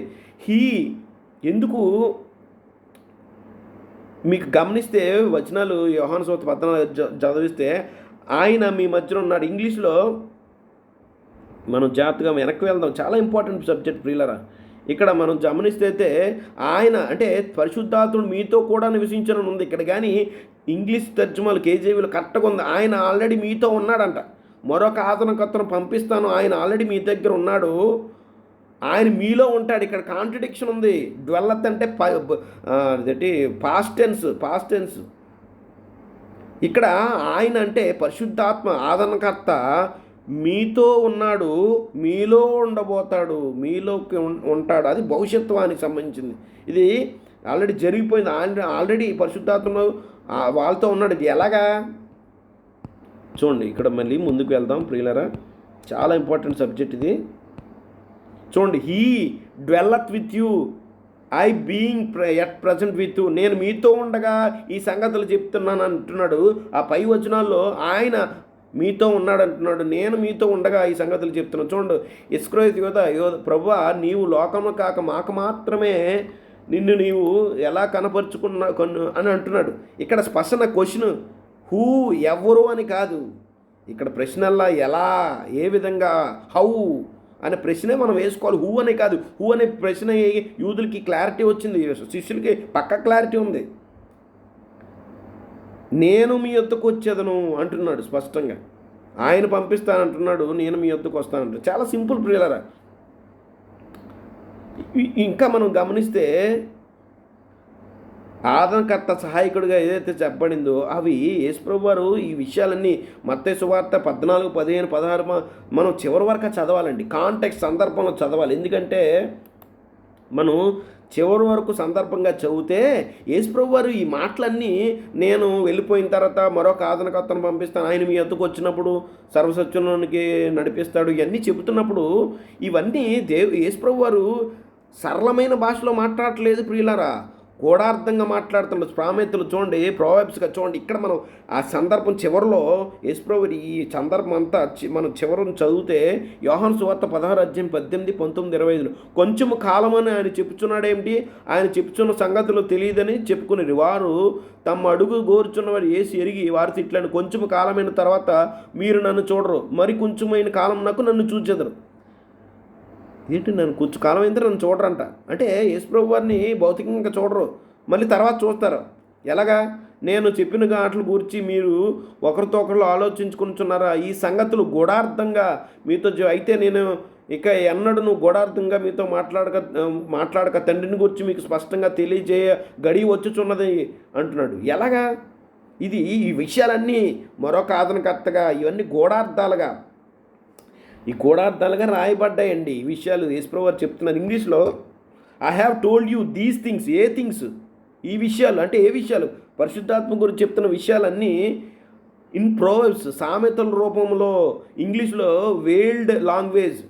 ఎందుకు మీకు గమనిస్తే వచనాలు యోహాను సువార్త 14 చదివిస్తే ఆయన మీ మధ్యలో ఉన్నాడు. ఇంగ్లీష్లో మనం జాగ్రత్తగా వెనక్కి వెళ్దాం, చాలా ఇంపార్టెంట్ సబ్జెక్ట్ ప్రియులరా. ఇక్కడ మనం గమనిస్తే అయితే ఆయన అంటే పరిశుద్ధాత్ముడు మీతో కూడా నివసించనని ఉంది ఇక్కడ, కానీ ఇంగ్లీష్ తర్జుమాలు కేజీవీలు కరెక్ట్గా ఉంది. ఆయన ఆల్రెడీ మీతో ఉన్నాడంట. మరొక ఆదరణకర్తను పంపిస్తాను, ఆయన ఆల్రెడీ మీ దగ్గర ఉన్నాడు, ఆయన మీలో ఉంటాడు. ఇక్కడ కాంట్రడిక్షన్ ఉంది. డ్వెల్లత్ అంటే అదేంటి పాస్ట్ టెన్స్. ఇక్కడ ఆయన అంటే పరిశుద్ధాత్మ ఆదరణకర్త మీతో ఉన్నాడు, మీలో ఉండబోతాడు, మీలోకి ఉంటాడు. అది భవిష్యత్వానికి సంబంధించింది. ఇది ఆల్రెడీ జరిగిపోయింది. ఆల్రెడీ పరిశుద్ధాత్మలో వాళ్ళతో ఉన్నాడు. ఇది ఎలాగా చూడండి. ఇక్కడ మళ్ళీ ముందుకు వెళ్దాం ప్రియులరా, చాలా ఇంపార్టెంట్ సబ్జెక్ట్ ఇది. చూడండి, he dwelleth with you, I being at present with you, నేను మీతో ఉండగా ఈ సంగతులు చెప్తున్నాను అంటున్నాడు. ఆ పై వచనాల్లో ఆయన మీతో ఉన్నాడు అంటున్నాడు, నేను మీతో ఉండగా ఈ సంగతులు చెప్తున్నాను. చూడండి, ఇస్కరియోతు యోధ, ప్రభువా నీవు లోకము కాక మాకు మాత్రమే నిన్ను నీవు ఎలా అని అంటున్నాడు. ఇక్కడ స్పష్టన క్వశ్చన్ హూ ఎవరు అని కాదు. ఇక్కడ ప్రశ్నల్లా ఎలా, ఏ విధంగా, హౌ అనే ప్రశ్నే మనం వేసుకోవాలి. హూ అనే కాదు. హూ అనే ప్రశ్న యూదులకి క్లారిటీ వచ్చింది, శిష్యులకి పక్క క్లారిటీ ఉంది. నేను మీ యొద్దకు వచ్చేదను అంటున్నాడు స్పష్టంగా. ఆయన పంపిస్తానంటున్నాడు, నేను మీ యొద్దకు వస్తానంటు. చాలా సింపుల్ ప్రియులరా. ఇంకా మనం గమనిస్తే ఆదరణకర్త సహాయకుడిగా ఏదైతే చెప్పబడిందో అవి యేసుప్రభు వారు ఈ విషయాలన్నీ మత్తయి సువార్త 14, 15, 16 మనం చివరి వరకు చదవాలండి. కాంటెక్స్ట్ సందర్భంలో చదవాలి. ఎందుకంటే మనం చివరి వరకు సందర్భంగా చదివితే యేసుప్రభు వారు ఈ మాటలన్నీ నేను వెళ్ళిపోయిన తర్వాత మరొక ఆదరణకర్తను పంపిస్తాను, ఆయన మీ వద్దకు వచ్చినప్పుడు సర్వసత్యంలోనికి నడిపిస్తాడు, ఇవన్నీ చెబుతున్నప్పుడు ఇవన్నీ యేసుప్రభు వారు సరళమైన భాషలో మాట్లాడట్లేదు ప్రియులారా, గూఢార్థంగా మాట్లాడుతున్న సామెతలు చూడండి, ప్రోవర్బ్స్గా చూడండి. ఇక్కడ మనం ఆ సందర్భం చివరిలో యేసుప్రభు ఈ సందర్భం అంతా మనం చివరిని చదివితే యోహాను సువార్త 16 18, 19, 25 కొంచెము కాలమని ఆయన చెప్పుచున్నాడేమిటి, ఆయన చెప్పుచున్న సంగతులు తెలియదని చెప్పుకునేది. వారు తమ అడుగు గోరుచున్నవారు ఏసి ఎరిగి వారి తిట్లను కొంచెము కాలమైన తర్వాత మీరు నన్ను చూడరు, మరి కొంచెమైన కాలం నాకు నన్ను చూచెదరు. ఏంటి నన్ను కొంచెం కాలం అయితే నన్ను చూడరంట అంటే యేసుప్రభు వారిని భౌతికంగా చూడరు, మళ్ళీ తర్వాత చూస్తారు. ఎలాగా? నేను చెప్పిన వాటి గురించి మీరు ఒకరితో ఒకరు ఆలోచించుకుంటున్నారా? ఈ సంగతులు గూఢార్థంగా మీతో అయితే నేను ఇక ఎన్నడూ నువ్వు గూఢార్థంగా మీతో మాట్లాడక తండ్రిని గురించి మీకు స్పష్టంగా తెలియజేయ గడి వచ్చుచున్నది అంటున్నాడు. ఎలాగా? ఈ విషయాలన్నీ మరొక ఆదరణకర్తగా ఇవన్నీ గూఢార్థాలుగా రాయబడ్డాయండి. ఈ విషయాలు యేసుప్రభు వారు చెప్తున్నారు. ఇంగ్లీష్లో I have told you these things. A things? ఈ విషయాలు అంటే ఏ విషయాలు? పరిశుద్ధాత్మ గురించి చెప్తున్న విషయాలన్నీ ఇన్ ప్రోవర్బ్స్, సామెతల రూపంలో, ఇంగ్లీష్లో వేల్డ్ లాంగ్వేజ్.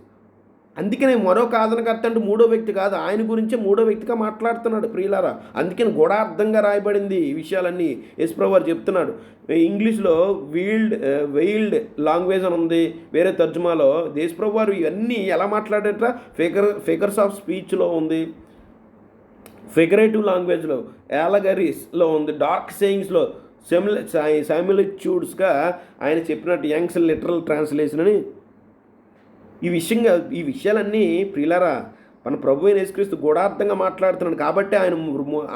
అందుకనే మరొక ఆదరణకర్త అంటే మూడో వ్యక్తి కాదు, ఆయన గురించే మూడో వ్యక్తిగా మాట్లాడుతున్నాడు ప్రియులారా. అందుకని గూఢార్థంగా రాయబడింది ఈ విషయాలన్నీ. యేసుప్రభువు వారు చెప్తున్నాడు. ఇంగ్లీష్లో వెయిల్డ్ లాంగ్వేజ్ అని ఉంది, వేరే తర్జుమాలో. యేసుప్రభువు వారు ఇవన్నీ ఎలా మాట్లాడేట ఫిగర్స్ ఆఫ్ స్పీచ్లో ఉంది, ఫిగరేటివ్ లాంగ్వేజ్లో, యాలగరీస్లో ఉంది, డార్క్ సేయింగ్స్లో, సైమిలిట్యూడ్స్గా ఆయన చెప్పినట్టు యంగ్స్ లిటరల్ ట్రాన్స్లేషన్ అని. ఈ విషయాలన్నీ ప్రియులారా మన ప్రభు అయిన యేసుక్రీస్తు గూఢార్థంగా మాట్లాడుతున్నాడు. కాబట్టి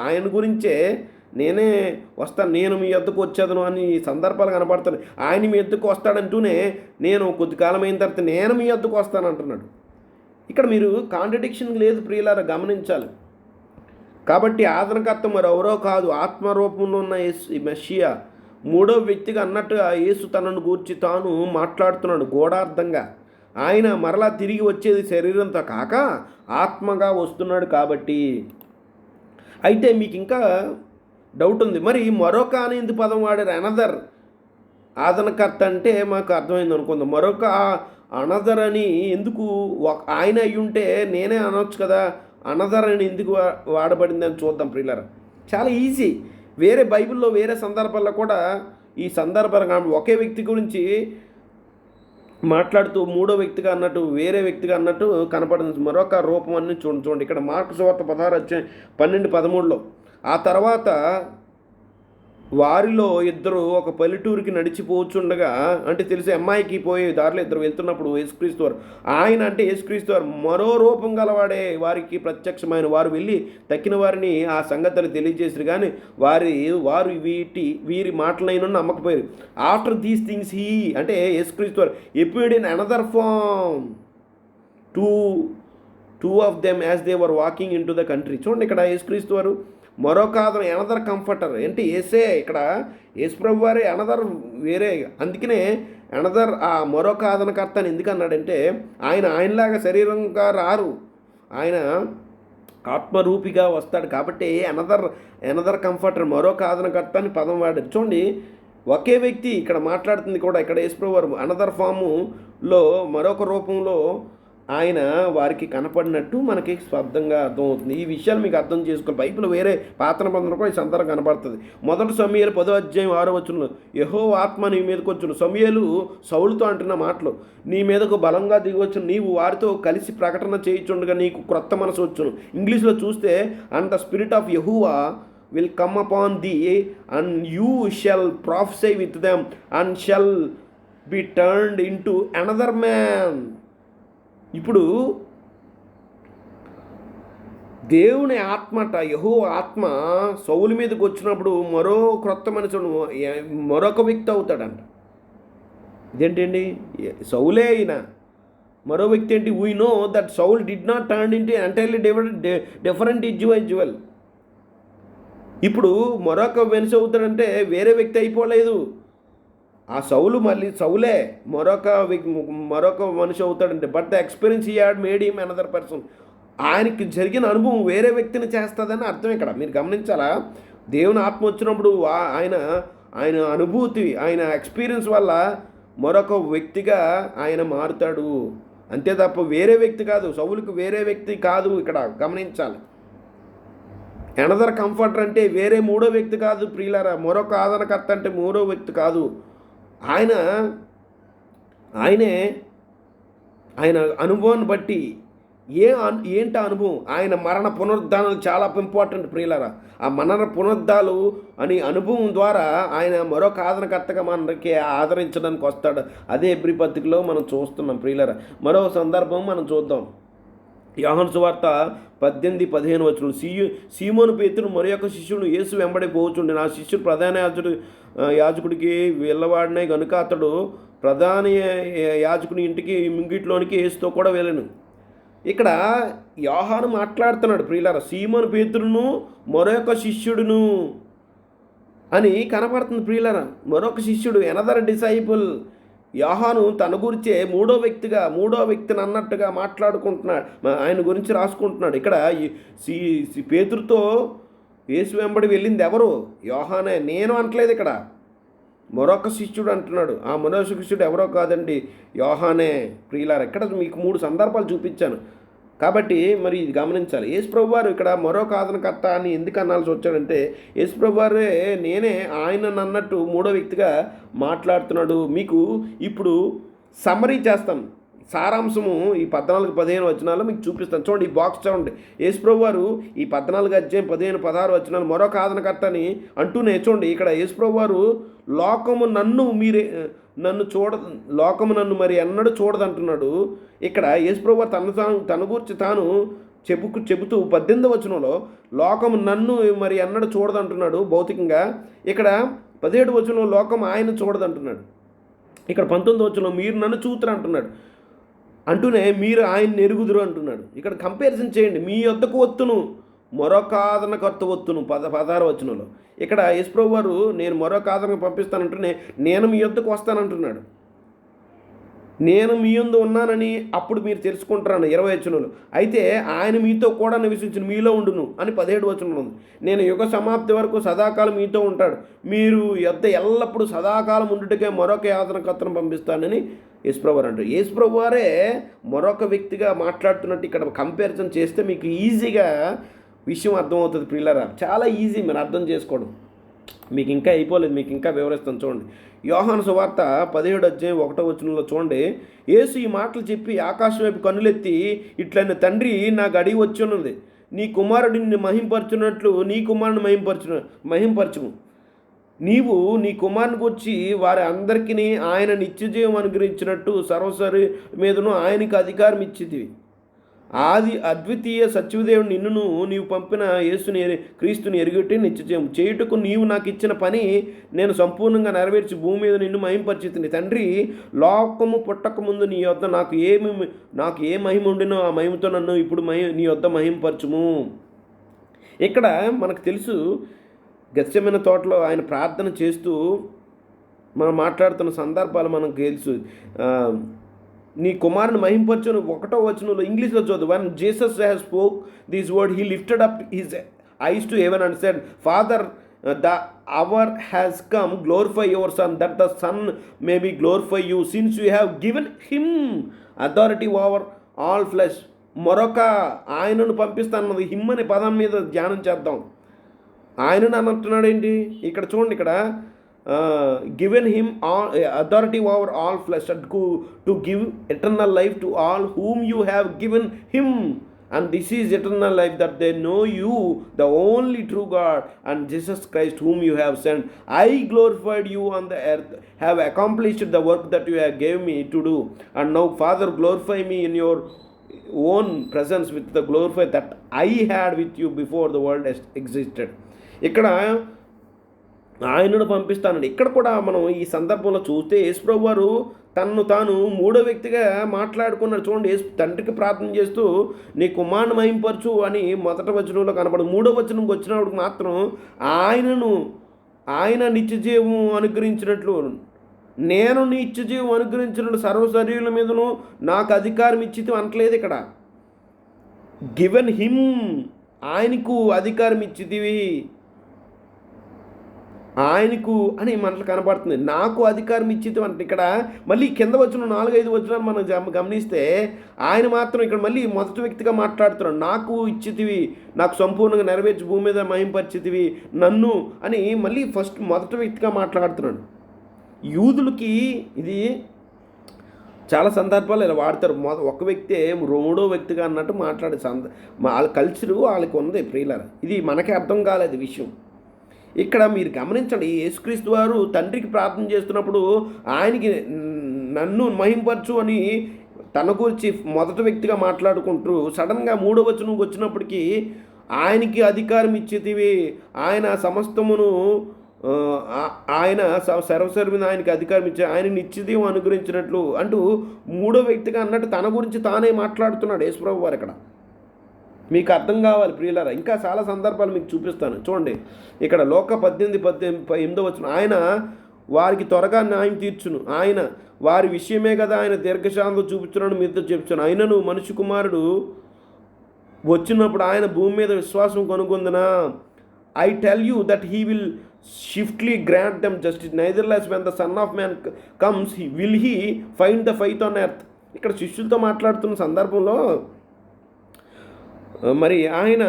ఆయన గురించే నేనే వస్తాను, నేను మీ యొద్దకు వచ్చేదను అని సందర్భాలు కనబడుతున్నాయి. ఆయన మీ యొద్దకు వస్తాడంటూనే నేను కొద్ది కాలం అయిన తర్వాత నేను మీ యొద్దకు వస్తాను అంటున్నాడు. ఇక్కడ మీరు కాంట్రడిక్షన్ లేదు ప్రియులారా, గమనించాలి. కాబట్టి ఆదరణకర్త మరెవరో కాదు, ఆత్మరూపంలో ఉన్న మెస్సియా మూడో వ్యక్తిగా అన్నట్టుగా యేసు తనను గూర్చి తాను మాట్లాడుతున్నాడు గూఢార్థంగా. ఆయన మరలా తిరిగి వచ్చేది శరీరంతో కాక ఆత్మగా వస్తున్నాడు. కాబట్టి అయితే మీకు ఇంకా డౌట్ ఉంది, మరి మరొక అని ఎందుకు పదం వాడారు? అనదర్ ఆదరణకర్త అంటే మాకు అర్థమైంది అనుకుందాం. మరొక అనదర్ అని ఎందుకు? ఆయన అయ్యుంటే నేనే అనొచ్చు కదా, అనదర్ అని ఎందుకు వాడబడిందని చూద్దాం ప్రియులారా. చాలా ఈజీ. వేరే బైబిల్లో వేరే సందర్భాల్లో కూడా ఈ సందర్భంగా ఒకే వ్యక్తి గురించి మాట్లాడుతూ మూడో వ్యక్తిగా అన్నట్టు, వేరే వ్యక్తిగా అన్నట్టు కనపడింది మరొక రూపం అని చూడండి. ఇక్కడ మార్కు సువార్త 16:12-13లో ఆ తర్వాత వారిలో ఇద్దరు ఒక పల్లెటూరికి నడిచిపోచుండగా, అంటే తెలిసి అమ్మాయికి పోయే దారిలో ఇద్దరు వెళ్తున్నప్పుడు యేసుక్రీస్తు వారు, ఆయన అంటే యేసుక్రీస్తు వారు మరో రూపం గలవాడే వారికి ప్రత్యక్షమైన. వారు వెళ్ళి తక్కిన వారిని ఆ సంగతులు తెలియజేసారు, కానీ వారు వీరి మాటలైన నమ్మకపోయారు. ఆఫ్టర్ దీస్ థింగ్స్ హీ అంటే యేసుక్రీస్తు వారు appeared in another form two of them as they were walking into the country. చూడండి, ఇక్కడ యేసుక్రీస్తు వారు మరొక ఆదరణ, అనదర్ కంఫర్టర్. అంటే ఏసే ఇక్కడ యేసుప్రభు వారే అనదర్ వేరే. అందుకనే అనదర్ ఆ మరొక ఆదరణకర్త అని ఎందుకు అన్నాడంటే ఆయనలాగా శరీరంగా రారు, ఆయన ఆత్మరూపిగా వస్తాడు. కాబట్టి అనదర్ కంఫర్టర్, మరొక ఆదరణకర్త అని పదం వాడారు. చూడండి, ఒకే వ్యక్తి ఇక్కడ మాట్లాడుతుంది కూడా. ఇక్కడ యేసుప్రభు వారు అనదర్ ఫాములో మరొక రూపంలో ఆయన వారికి కనపడినట్టు మనకి స్పష్టంగా అర్థమవుతుంది. ఈ విషయాలు మీకు అర్థం చేసుకోవాలి. బైబిల్ వేరే పాత నిబంధనలో కూడా ఈ సందర్భం కనపడుతుంది. 1 సమూయేలు 10:6 యెహోవా ఆత్మ నీ మీదకి వచ్చును. సమూయేలు సౌలుతో అంటున్న మాటలు, నీ మీదకు బలంగా దిగవచ్చును, నీవు వారితో కలిసి ప్రకటన చేయుచుండగా నీకు క్రొత్త మనసు వచ్చును. ఇంగ్లీష్లో చూస్తే and the spirit of Jehovah will come upon thee and you shall prophesy with them and shall be turned into another man. ఇప్పుడు దేవుని ఆత్మట, యెహోవా ఆత్మ సౌలు మీదకి వచ్చినప్పుడు మరో క్రొత్త మనుషుడు, మరొక వ్యక్తి అవుతాడంట. ఇదేంటండి? సౌలే అయినా మరో వ్యక్తి ఏంటి? We know that Saul did not turn into entirely different individual. ఇప్పుడు మరొక మనిషి అవుతాడంటే వేరే వ్యక్తి అయిపోలేదు. ఆ సౌలు మళ్ళీ సౌలే మరొక మనిషి అవుతాడంటే, but the experience he had made him another person. ఆయనకి జరిగిన అనుభవం వేరే వ్యక్తిని చేస్తుందని అర్థం. ఇక్కడ మీరు గమనించాలా, దేవుని ఆత్మ వచ్చినప్పుడు ఆయన అనుభూతి, ఆయన ఎక్స్పీరియన్స్ వల్ల మరొక వ్యక్తిగా ఆయన మారుతాడు. అంతే తప్ప వేరే వ్యక్తి కాదు. సౌలుకు వేరే వ్యక్తి కాదు. ఇక్కడ గమనించాలి. అనదర్ కంఫర్టర్ అంటే వేరే మూడో వ్యక్తి కాదు ప్రియులారా. మరొక ఆదరణకర్త అంటే మూడో వ్యక్తి కాదు. ఆయన అనుభవాన్ని బట్టి ఏంటి అనుభవం? ఆయన మరణ పునరుద్ధానాలు చాలా ఇంపార్టెంట్ ప్రియులారా. ఆ మరణ పునరుద్ధాలు అని అనుభవం ద్వారా ఆయన మరొక ఆదరణకర్తగా మనకి ఆదరించడానికి వస్తాడు. అదే హెబ్రీ పత్రికలో మనం చూస్తున్నాం ప్రియులారా. మరో సందర్భం మనం చూద్దాం. యోహాను సువార్త 18-15 సీమోను పేతురు మరొక శిష్యుడు యేసు వెంబడి పోవచ్చుండే. నా శిష్యుడు ప్రధాన యాజకుడికి వెళ్ళవాడినే కనుక అతడు ప్రధాన యాజకుని ఇంటికి ముంగిట్లోనికి యేసుతో కూడా వెళ్ళను. ఇక్కడ యోహాను మాట్లాడుతున్నాడు ప్రియులారా. సీమోను పేతురును మరొక శిష్యుడును అని కనపడుతుంది ప్రియులారా. మరొక శిష్యుడు, అనదర్ డిసైపుల్. యోహాను తన గురించే మూడో వ్యక్తిని అన్నట్టుగా మాట్లాడుకుంటున్నాడు, ఆయన గురించి రాసుకుంటున్నాడు. ఇక్కడ పేతురుతో యేసు వెంబడి వెళ్ళింది ఎవరు? యోహానే. నేను అంటలేదు, ఇక్కడ మరొక శిష్యుడు అంటున్నాడు. ఆ మరొక శిష్యుడు ఎవరో కాదండి, యోహానే. ప్రియులారా, ఇక్కడ మీకు 3 సందర్భాలు చూపించాను కాబట్టి మరి ఇది గమనించాలి. యేసుప్రభు వారు ఇక్కడ మరొక ఆదరణకర్త అని ఎందుకు అనాల్సి వచ్చాడంటే, యేసుప్రభు వారే నేనే ఆయన అన్నట్టు మూడో వ్యక్తిగా మాట్లాడుతున్నాడు. మీకు ఇప్పుడు సమ్మరీ చేస్తాను, సారాంశము ఈ 14-15 వచనాలు మీకు చూపిస్తాను. చూడండి, ఈ బాక్స్ చూడండి. యేసుప్రభు వారు ఈ 14 అధ్యాయం 15-16 వచనాలు మరొక ఆదరణకర్త అని అంటూనే చూడండి, ఇక్కడ యేసుప్రభు వారు లోకము నన్ను మరి ఎన్నడూ చూడదంటున్నాడు. ఇక్కడ యేసుప్రభు తన గురించి తాను చెబుతూ 18వ వచనంలో లోకము నన్ను మరి ఎన్నడూ చూడదంటున్నాడు భౌతికంగా. ఇక్కడ 17వ వచనంలో లోకం ఆయన చూడదంటున్నాడు. ఇక్కడ 19వ వచనంలో మీరు నన్ను చూతురు అంటున్నాడు. అంటూనే మీరు ఆయన్ని ఎరుగుదురు అంటున్నాడు. ఇక్కడ కంపారిజన్ చేయండి. మీ యొద్దకు వత్తును, మరొక ఆదరణకర్త వత్తును 16వ వచనంలో. ఇక్కడ యేసుప్రభు వారు నేను మరొక ఆదరణ పంపిస్తానంటూనే నేను మీ యొద్దకు వస్తానంటున్నాడు. నేను మీ యందు ఉన్నానని అప్పుడు మీరు తెలుసుకుంటారని 20వ వచనంలో. అయితే ఆయన మీతో కూడా నివసించిన మీలో ఉండును అని 17వ వచనంలో ఉంది. నేను యుగ సమాప్తి వరకు సదాకాలం మీతో ఉంటాడు, మీరు యొద్ద ఎల్లప్పుడూ సదాకాలం ఉండుటకే మరొక ఆదరణకర్తను పంపిస్తానని యేసుప్రభు వారు అంటారు. యేసుప్రభు వారే మరొక వ్యక్తిగా మాట్లాడుతున్నట్టు ఇక్కడ కంపారిజన్ చేస్తే మీకు ఈజీగా విషయం అర్థమవుతుంది. ప్రియులారా, చాలా ఈజీ మీరు అర్థం చేసుకోవడం. మీకు ఇంకా అయిపోలేదు, మీకు ఇంకా వివరిస్తాను. చూడండి, యోహాను సువార్త 17వ అధ్యాయం 1వ వచనంలో చూడండి. యేసు ఈ మాటలు చెప్పి ఆకాశం వైపు కన్నులెత్తి ఇట్లైన తండ్రి నా గడి వచ్చి ఉన్నది, నీ కుమారుడిని మహింపరచున్నట్లు నీ కుమారుని మహింపరచుము. నీవు నీ కుమారుని గురించి వారి అందరికీ ఆయన నిత్యజీవం అనుగ్రహించినట్టు సర్వసరి మీదను ఆయనకు అధికారం ఇచ్చితివి. ఆది అద్వితీయ సత్యదేవుడు నిన్నును నీవు పంపిన యేసుని క్రీస్తుని ఎరుగుటి నిత్యజీవం చేయుటకు నీవు నాకు ఇచ్చిన పని నేను సంపూర్ణంగా నెరవేర్చి భూమి మీద నిన్ను మహింపరిచితిని. తండ్రి, లోకము పుట్టక ముందు నీ యొద్ద నాకు ఏ మహిమ ఉండినో ఆ మహిమతో నన్ను ఇప్పుడు నీ యొద్ద మహింపరచుము. ఇక్కడ మనకు తెలుసు, గెత్సెమనే తోటలో ఆయన ప్రార్థన చేస్తూ మనం మాట్లాడుతున్న సందర్భాలు మనకు తెలుసు. నీ కుమారుని మహింపరచును 1వ వచనంలో ఇంగ్లీష్లో చూద్దాం. when Jesus has spoke this word, he lifted up his eyes to heaven and said, Father, the hour has come, glorify your son, that the son may be glorify you, since you have given him authority over all flesh. మరొక ఆయనను పంపిస్తాను. Him అనే పదం మీద ధ్యానం చేద్దాం. ఆయనను అనంటున్నాడు ఏంటి ఇక్కడ చూడండి. ఇక్కడ given him all authority over all flesh to give eternal life to all whom you have given him, and this is eternal life, that they know you the only true God and Jesus Christ whom you have sent. I glorified you on the earth, have accomplished the work that you have gave me to do, and now Father, glorify me in your own presence with the glory that I had with you before the world existed. ఇక్కడ ఆయనను పంపిస్తానండి. ఇక్కడ కూడా మనం ఈ సందర్భంలో చూస్తే యేసుప్రభు వారు తన్ను తాను మూడో వ్యక్తిగా మాట్లాడుకున్నాడు. చూడండి, తండ్రికి ప్రార్థన చేస్తూ నీ కుమారుని మహింపరచు అని 1వ వచనంలో కనపడు. 3వ వచనంకి వచ్చినప్పుడు మాత్రం ఆయన నిత్యజీవం అనుగ్రహించినట్లు, నేను నిత్యజీవం అనుగ్రహించినట్లు సర్వ శరీరుల మీదను నాకు అధికారం ఇచ్చితే అనట్లేదు. ఇక్కడ గివెన్ హిమ్, ఆయనకు అధికారం ఇచ్చితివి, ఆయనకు అని మనకు కనపడుతుంది. నాకు అధికారం ఇచ్చితే అంటే ఇక్కడ మళ్ళీ కింద వచ్చిన 4-5 వచనాలు మనం గమనిస్తే ఆయన మాత్రం ఇక్కడ మళ్ళీ మొదటి వ్యక్తిగా మాట్లాడుతున్నాడు. నాకు ఇచ్చితివి, నాకు సంపూర్ణంగా నెరవేర్చి భూమి మీద మహింపరిచితివి నన్ను అని మళ్ళీ మొదటి వ్యక్తిగా మాట్లాడుతున్నాడు. యూదులకి ఇది చాలా సందర్భాలు ఇలా వాడతారు. ఒక వ్యక్తే మూడో వ్యక్తిగా అన్నట్టు మాట్లాడే వాళ్ళ కల్చరు వాళ్ళకి ఉంది. ప్రియులారా, ఇది మనకే అర్థం కాలేదు విషయం. ఇక్కడ మీరు గమనించండి, యేసుక్రీస్తు వారు తండ్రికి ప్రార్థన చేస్తున్నప్పుడు ఆయనకి నన్ను మహింపరచు అని తన గురించి మొదటి వ్యక్తిగా మాట్లాడుకుంటూ సడన్గా 3వ వచనంకి వచ్చినప్పటికీ ఆయనకి అధికారం ఇచ్చేటివి, ఆయన సమస్తమును ఆయన సర్వసర్వీని ఆయనకి అధికారం ఇచ్చే, ఆయన నిత్యజీవం అనుగ్రహించినట్లు అంటూ 3వ వ్యక్తిగా అన్నట్టు తన గురించి తానే మాట్లాడుతున్నాడు యేసుప్రభు వారు. ఇక్కడ మీకు అర్థం కావాలి ప్రియులారా, ఇంకా చాలా సందర్భాలు మీకు చూపిస్తాను. చూడండి, ఇక్కడ లోక 18:8 ఆయన వారికి త్వరగా న్యాయం తీర్చును. ఆయన వారి విషయమే కదా ఆయన దీర్ఘశాంతం చూపించున్నాను మీతో చెప్తున్నాను. అయినను మనిషి కుమారుడు వచ్చినప్పుడు ఆయన భూమి మీద విశ్వాసం కనుగొందునా. I tell you that he will swiftly grant them justice nevertheless when the son of man comes will he find the faith on earth. ఇక్కడ శిష్యులతో మాట్లాడుతున్న సందర్భంలో మరి ఆయన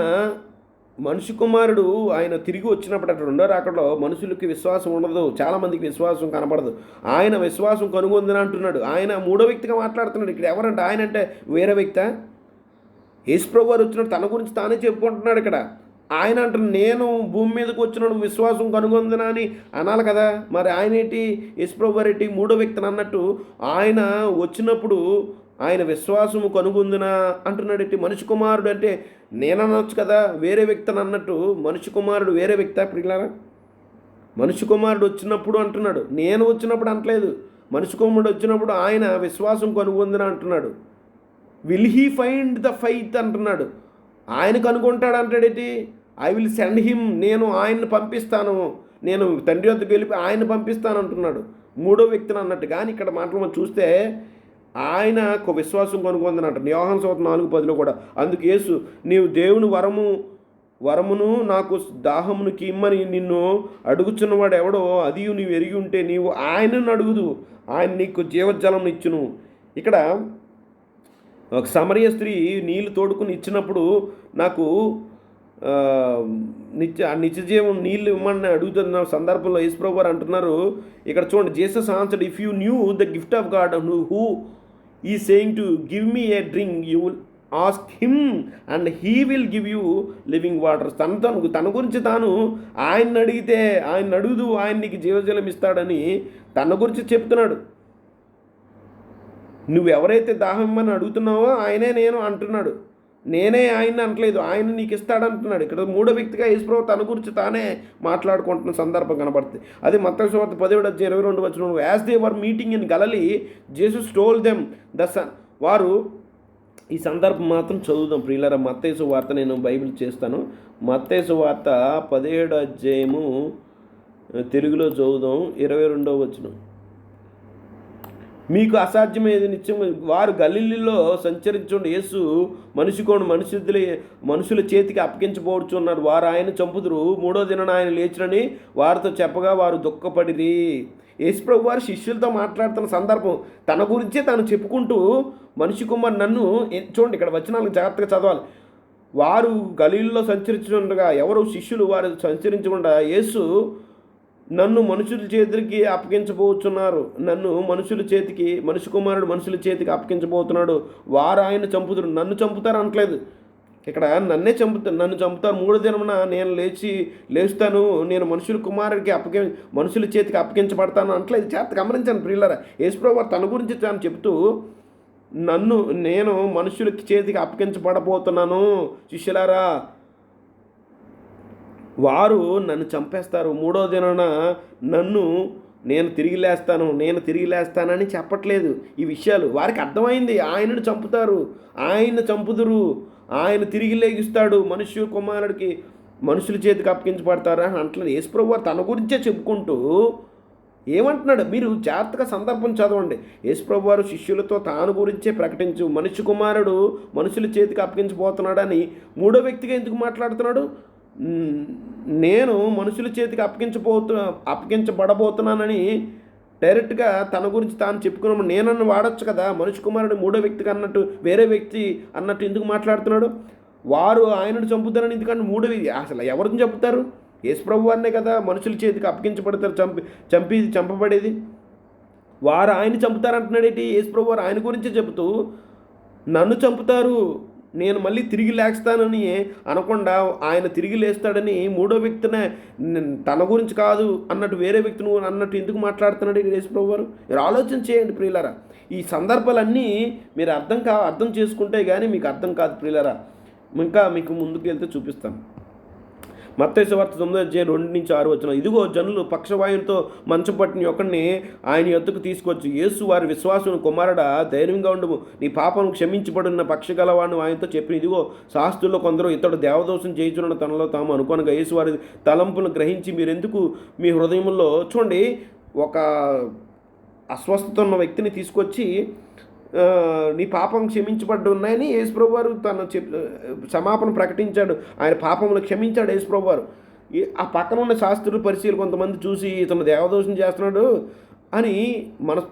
మనిషి కుమారుడు ఆయన తిరిగి వచ్చినప్పుడు అక్కడ రెండో రాకడలో మనుషులకి విశ్వాసం ఉండదు, చాలామందికి విశ్వాసం కనపడదు. ఆయన విశ్వాసం కనుగొందని అంటున్నాడు. ఆయన మూడో వ్యక్తిగా మాట్లాడుతున్నాడు. ఇక్కడ ఎవరంటే ఆయన అంటే వేరే వ్యక్తి. యేసుప్రభు వారు వచ్చినప్పుడు తన గురించి తానే చెప్పుకుంటున్నాడు. ఇక్కడ ఆయన అంటున్నాడు నేను భూమి మీదకి వచ్చినప్పుడు విశ్వాసం కనుగొందనా అని అనాలి కదా. మరి ఆయన ఏంటి యేసుప్రభు వారు ఏంటి మూడో వ్యక్తిని అన్నట్టు ఆయన వచ్చినప్పుడు ఆయన విశ్వాసము కనుగొందునా అంటున్నాడు. ఏంటి మనిషి కుమారుడు అంటే నేననొచ్చు కదా, వేరే వ్యక్తిని అన్నట్టు మనిషి కుమారుడు వేరే వ్యక్తి. ప్రియులారా, మనిషి కుమారుడు వచ్చినప్పుడు అంటున్నాడు, నేను వచ్చినప్పుడు అంటలేదు. మనిషి కుమారుడు వచ్చినప్పుడు ఆయన విశ్వాసం కనుగొందునా అంటున్నాడు. Will he find the faith అంటున్నాడు. ఆయన కనుగొంటాడు అంటాడేంటి. ఐ విల్ సెండ్ హిమ్, నేను ఆయన్ని పంపిస్తాను, నేను తండ్రి వద్దకు వెళ్ళి ఆయన పంపిస్తాను అంటున్నాడు మూడో వ్యక్తిని అన్నట్టు. కానీ ఇక్కడ మాటలు మనం చూస్తే ఆయన ఒక విశ్వాసం కనుగొందని అంటాడు. యోహాను సువార్త 4:10 కూడా అందుకు యేసు నీవు దేవుని వరమును నాకు దాహమునికి ఇమ్మని నిన్ను అడుగుచున్నవాడు ఎవడో అది నీవు ఎరిగి ఉంటే నీవు ఆయనను అడుగుదు, ఆయన నీకు జీవజలం ఇచ్చును. ఇక్కడ ఒక సమరయ స్త్రీ నీళ్ళు తోడుకుని ఇచ్చినప్పుడు నాకు నిత్యజీవం నీళ్ళు ఇవ్వమని అడుగుతున్న సందర్భంలో యేసుప్రభు వారు అంటున్నారు. ఇక్కడ చూడండి, Jesus answered if you knew the gift of God who is saying to give me a drink you will ask him and he will give you living water. తన గురించి తాను ఆయన్ని అడిగితే ఆయన అడుగుదు, ఆయన నీకు జీవజలం ఇస్తాడని తన గురించి చెప్తున్నాడు. నువ్వు ఎవరైతే దాహం ఇమ్మని అడుగుతున్నావో ఆయనే నేను అంటున్నాడు. నేనే ఆయన్ని అనట్లేదు, ఆయన నీకు ఇస్తాడంటున్నాడు. ఇక్కడ మూడో వ్యక్తిగా యేసుప్రభు తన గురించి తానే మాట్లాడుకుంటున్న సందర్భం కనబడుతుంది. అది మత్తయి సువార్త 17:22 as they were meeting in Galilee Jesus told them the son. వారు ఈ సందర్భం మాత్రం చదువుదాం ప్రియులారా. మత్తయి సువార్త నేను బైబిల్ చేస్తాను. మత్తయి సువార్త 17 తెలుగులో చదువుదాం. 22 మీకు అసాధ్యమేది నిత్యం. వారు గలిలీలో సంచరించుండి యేసు మనుషుల చేతికి అప్పగించబోచున్నారు. వారు ఆయన చంపుదురు, మూడో దినాన ఆయన లేచునని వారితో చెప్పగా వారు దుఃఖపడిరి. యేసుప్రభు వారు శిష్యులతో మాట్లాడుతున్న సందర్భం తన గురించే తాను చెప్పుకుంటూ మనిషి కుమార్ నన్ను చూడండి, ఇక్కడ వచనాలకు జాగ్రత్తగా చదవాలి. వారు గలిలీలో సంచరించుండగా ఎవరు శిష్యులు వారు సంచరించకుండా యేసు నన్ను మనుషుల చేతికి అప్పగించబోతున్నారు, మనిషి కుమారుడు మనుషుల చేతికి అప్పగించబోతున్నాడు, వారు ఆయన చంపుతారు. నన్ను చంపుతారు అనట్లేదు ఇక్కడ, నన్ను చంపుతారు, మూడో దినమున నేను లేస్తాను, నేను మనుషుల చేతికి అప్పగించబడతాను అంటలేదు. చేత గమనించాను ప్రియులారా. యేసుప్రభు వారు తన గురించి తాను చెప్తూ నేను మనుషుల చేతికి అప్పగించబడబోతున్నాను శిష్యులారా, వారు నన్ను చంపేస్తారు, మూడో దినాన నేను తిరిగి లేస్తానని చెప్పట్లేదు. ఈ విషయాలు వారికి అర్థమైంది. ఆయనను చంపుతారు, ఆయన చంపుదురు, ఆయన తిరిగి లేగిస్తాడు, మనుష్య కుమారుడికి మనుషుల చేతికి అప్పగించబడతారా అని అంటలేదు. యేసుప్రభు వారు తన గురించే చెప్పుకుంటూ ఏమంటున్నాడు మీరు జాగ్రత్తగా సందర్భం చదవండి. యేసుప్రభు వారు శిష్యులతో తాను గురించే ప్రకటించు, మనిషి కుమారుడు మనుషుల చేతికి అప్పగించబోతున్నాడని మూడో వ్యక్తిగా ఎందుకు మాట్లాడుతున్నాడు. నేను మనుషుల చేతికి అప్పగించబడబోతున్నానని డైరెక్ట్గా తన గురించి తాను చెప్పుకున్నప్పుడు నేనన్ను వాడచ్చు కదా. మనిషి కుమారుడు మూడో వ్యక్తిగా అన్నట్టు వేరే వ్యక్తి అన్నట్టు ఎందుకు మాట్లాడుతున్నాడు. వారు ఆయనను చంపుతారని ఎందుకంటే మూడో వ్యక్తి అసలు ఎవరిని చంపుతారు. యేసుప్రభు వారినే కదా మనుషుల చేతికి అప్పగించబడతారు, చంపబడేది. వారు ఆయన చంపుతారంటున్నాడు ఏంటి. యేసుప్రభు వారు ఆయన గురించే చెబుతూ నన్ను చంపుతారు, నేను మళ్ళీ తిరిగి లేస్తానని అనకుండా ఆయన తిరిగి లేస్తాడని మూడో వ్యక్తినే తన గురించి కాదు అన్నట్టు వేరే వ్యక్తిని అన్నట్టు ఎందుకు మాట్లాడుతున్నాడు యేసుప్రభు వారు. మీరు ఆలోచన చేయండి ప్రియులారా. ఈ సందర్భాలన్నీ మీరు అర్థం చేసుకుంటే కానీ మీకు అర్థం కాదు ప్రియులారా. ఇంకా మీకు ముందుకు వెళ్తే చూపిస్తాను. మత్తయి సువార్త 9:2-6 ఇదిగో జనులు పక్షవాయువుతో మంచం పట్టిన ఒకడిని ఆయన యొద్దకు తీసుకొచ్చి యేసు వారి విశ్వాసం కుమారుడా ధైర్యంగా ఉండము, నీ పాపం క్షమించబడిన పక్షగలవాడిని ఆయనతో చెప్పిన. ఇదిగో శాస్త్రుల్లో కొందరు ఇతడు దేవదోషం చేయించున్న తనలో తాము అనుకోనగా యేసు వారి తలంపును గ్రహించి మీరెందుకు మీ హృదయంలో చూడండి ఒక అస్వస్థత ఉన్న వ్యక్తిని తీసుకొచ్చి నీ పాపం క్షమించబడ్డ ఉన్నాయని యేసుప్రభు వారు క్షమాపణ ప్రకటించాడు. ఆయన పాపములు క్షమించాడు యేసుప్రభు వారు. ఆ పక్కన ఉన్న శాస్త్రులు పరిశీలు కొంతమంది చూసి ఇతను దేవదోషం చేస్తున్నాడు అని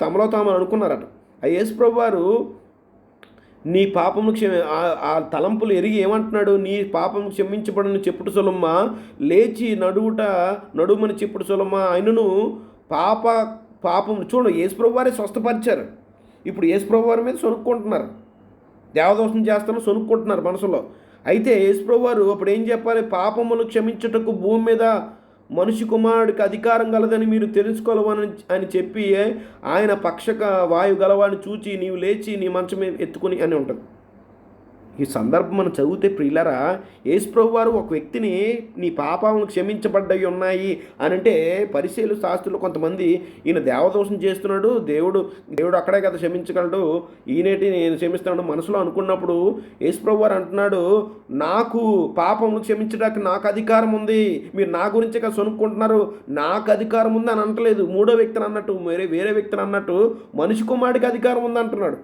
తమలో తాము అనుకున్నారట. ఆ యేసుప్రభు వారు నీ పాపము ఆ తలంపులు ఎరిగి ఏమంటున్నాడు, నీ పాపము క్షమించబడని చెప్పుడు సులమ్మ, లేచి నడుమని చెప్పుడు సులమ్మ. ఆయనను పాపం చూడు, యేసుప్రభు వారే స్వస్థపరిచారు. ఇప్పుడు యేసుప్రభు వారి మీద సొనుక్కుంటున్నారు, దేవదోషం చేస్తున్న సొనుక్కుంటున్నారు మనసులో. అయితే యేసుప్రభు వారు అప్పుడు ఏం చెప్పాలి, పాపములు క్షమించుటకు భూమి మీద మనిషి కుమారుడికి అధికారం గలదని మీరు తెలుసుకోవాలని అని చెప్పి ఆయన పక్షక వాయు గలవాడిని చూచి నీవు లేచి నీ మంచం ఎత్తుకుని అని ఉంటుంది. ఈ సందర్భం మనం చదివితే ప్రియులరా, యేసుప్రభు వారు ఒక వ్యక్తిని నీ పాపాలను క్షమించబడ్డవి ఉన్నాయి అని అంటే పరిశీలు శాస్త్రులు కొంతమంది ఈయన దేవదోషం చేస్తున్నాడు, దేవుడు అక్కడే కదా క్షమించగలడు, ఈనేటి నేను క్షమిస్తున్నాడు మనసులో అనుకున్నప్పుడు యేసుప్రభు వారు అంటున్నాడు, నాకు పాపమును క్షమించడానికి నాకు అధికారం ఉంది, మీరు నా గురించి కదా సొనుక్కుంటున్నారు, నాకు అధికారం ఉంది అని అంటలేదు. మూడో వ్యక్తిని అన్నట్టు, వేరే వ్యక్తిని అన్నట్టు మనిషి కుమారుడికి అధికారం ఉంది అంటున్నాడు.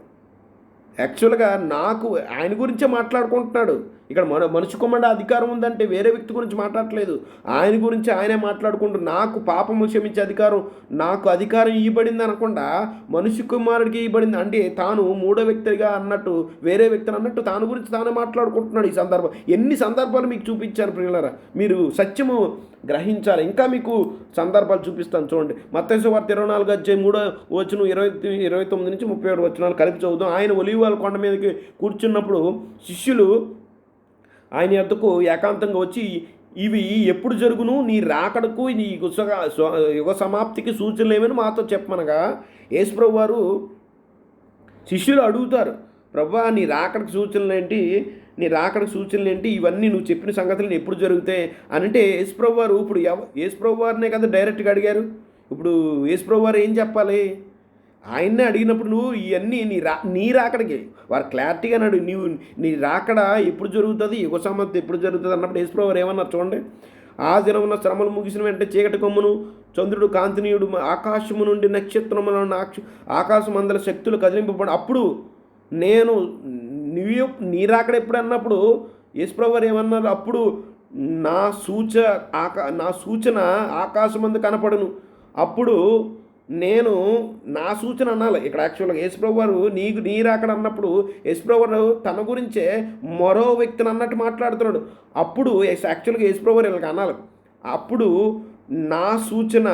యాక్చువల్గా నాకు ఆయన గురించే మాట్లాడుకుంటున్నాడు. ఇక్కడ మనిషి కుమారుడు అధికారం ఉందంటే వేరే వ్యక్తి గురించి మాట్లాడట్లేదు, ఆయన గురించి ఆయనే మాట్లాడుకుంటూ నాకు పాపము క్షమించే అధికారం, నాకు అధికారం ఇవ్వబడింది అనకుండా మనిషి కుమారుడికి ఇవ్వబడింది అంటే తాను మూడో వ్యక్తిగా అన్నట్టు, వేరే వ్యక్తిని అన్నట్టు తాను గురించి తానే మాట్లాడుకుంటున్నాడు. ఈ సందర్భం ఎన్ని సందర్భాలు మీకు చూపించారు ప్రియులారా, మీరు సత్యము గ్రహించాలి. ఇంకా మీకు సందర్భాలు చూపిస్తాను చూడండి. మత్తయి సువార్త 24:3 నుంచి 37 కలిపి చదువుతాం. ఆయన ఒలీవల కొండ మీదకి కూర్చున్నప్పుడు శిష్యులు ఆయన యొద్దకు ఏకాంతంగా వచ్చి, ఇవి ఎప్పుడు జరుగును, నీ రాకడకు నీ యుగ సమాప్తికి సూచనలు ఏమని మాతో చెప్పమనగా యేసుప్రభు వారు శిష్యులు అడుగుతారు, ప్రభువా నీ రాకడకు సూచనలు ఏంటి, ఇవన్నీ నువ్వు చెప్పిన సంగతులు ఎప్పుడు జరుగుతాయి అని అంటే యేసుప్రభు వారు ఇప్పుడు యేసుప్రభు వారినే కదా డైరెక్ట్గా అడిగారు. ఇప్పుడు యేసుప్రభు వారు ఏం చెప్పాలి, ఆయన్నే అడిగినప్పుడు నువ్వు ఇవన్నీ నీ రాకడికి వారు క్లారిటీగా అన్నాడు, నీ రాకడ ఎప్పుడు జరుగుతుంది, యుగ సమాప్తి ఎప్పుడు జరుగుతుంది అన్నప్పుడు యేసుప్రభు వారు ఏమన్నారు చూడండి. ఆ దినమున శ్రమలు ముగిసిన వెంటనే చీకటి కొమ్మును చంద్రుడు కాంతినీయుడు ఆకాశము నుండి నక్షత్రములను ఆకాశం అందరి శక్తులు కదిలింపబడి అప్పుడు నేను నీ రాకడ ఎప్పుడు అన్నప్పుడు యేసుప్రభు వారు ఏమన్నారు, అప్పుడు నా సూచన ఆకాశమందు కనపడును, అప్పుడు నేను నా సూచన అనాలి. ఇక్కడ యాక్చువల్గా యేసుప్రభు వారు నీ రాకడ అన్నప్పుడు యేసుప్రభు వారు తన గురించే మరో వ్యక్తిని అన్నట్టు మాట్లాడుతున్నాడు. అప్పుడు యాక్చువల్గా యేసుప్రభు వారు వీళ్ళకి అనాలి, అప్పుడు నా సూచన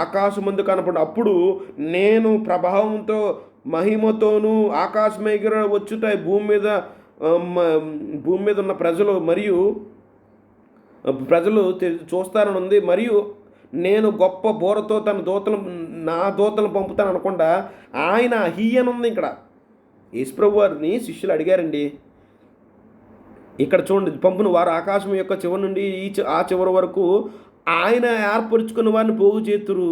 ఆకాశమందు కనపడు, అప్పుడు నేను ప్రభావంతో మహిమతోనూ ఆకాశమేగిర వచ్చుతాయి భూమి మీద ఉన్న ప్రజలు చూస్తారని ఉంది, మరియు నేను గొప్ప బోరతో నా దూతలను పంపుతాను అనకుండా ఆయన అని ఉంది. ఇక్కడ యేసుప్రభు వారిని శిష్యులు అడిగారండి, ఇక్కడ చూడండి, పంపును వారు ఆకాశం యొక్క చివరి నుండి ఆ చివరి వరకు ఆయన ఏర్పరుచుకున్న వారిని పోగు చేతురు.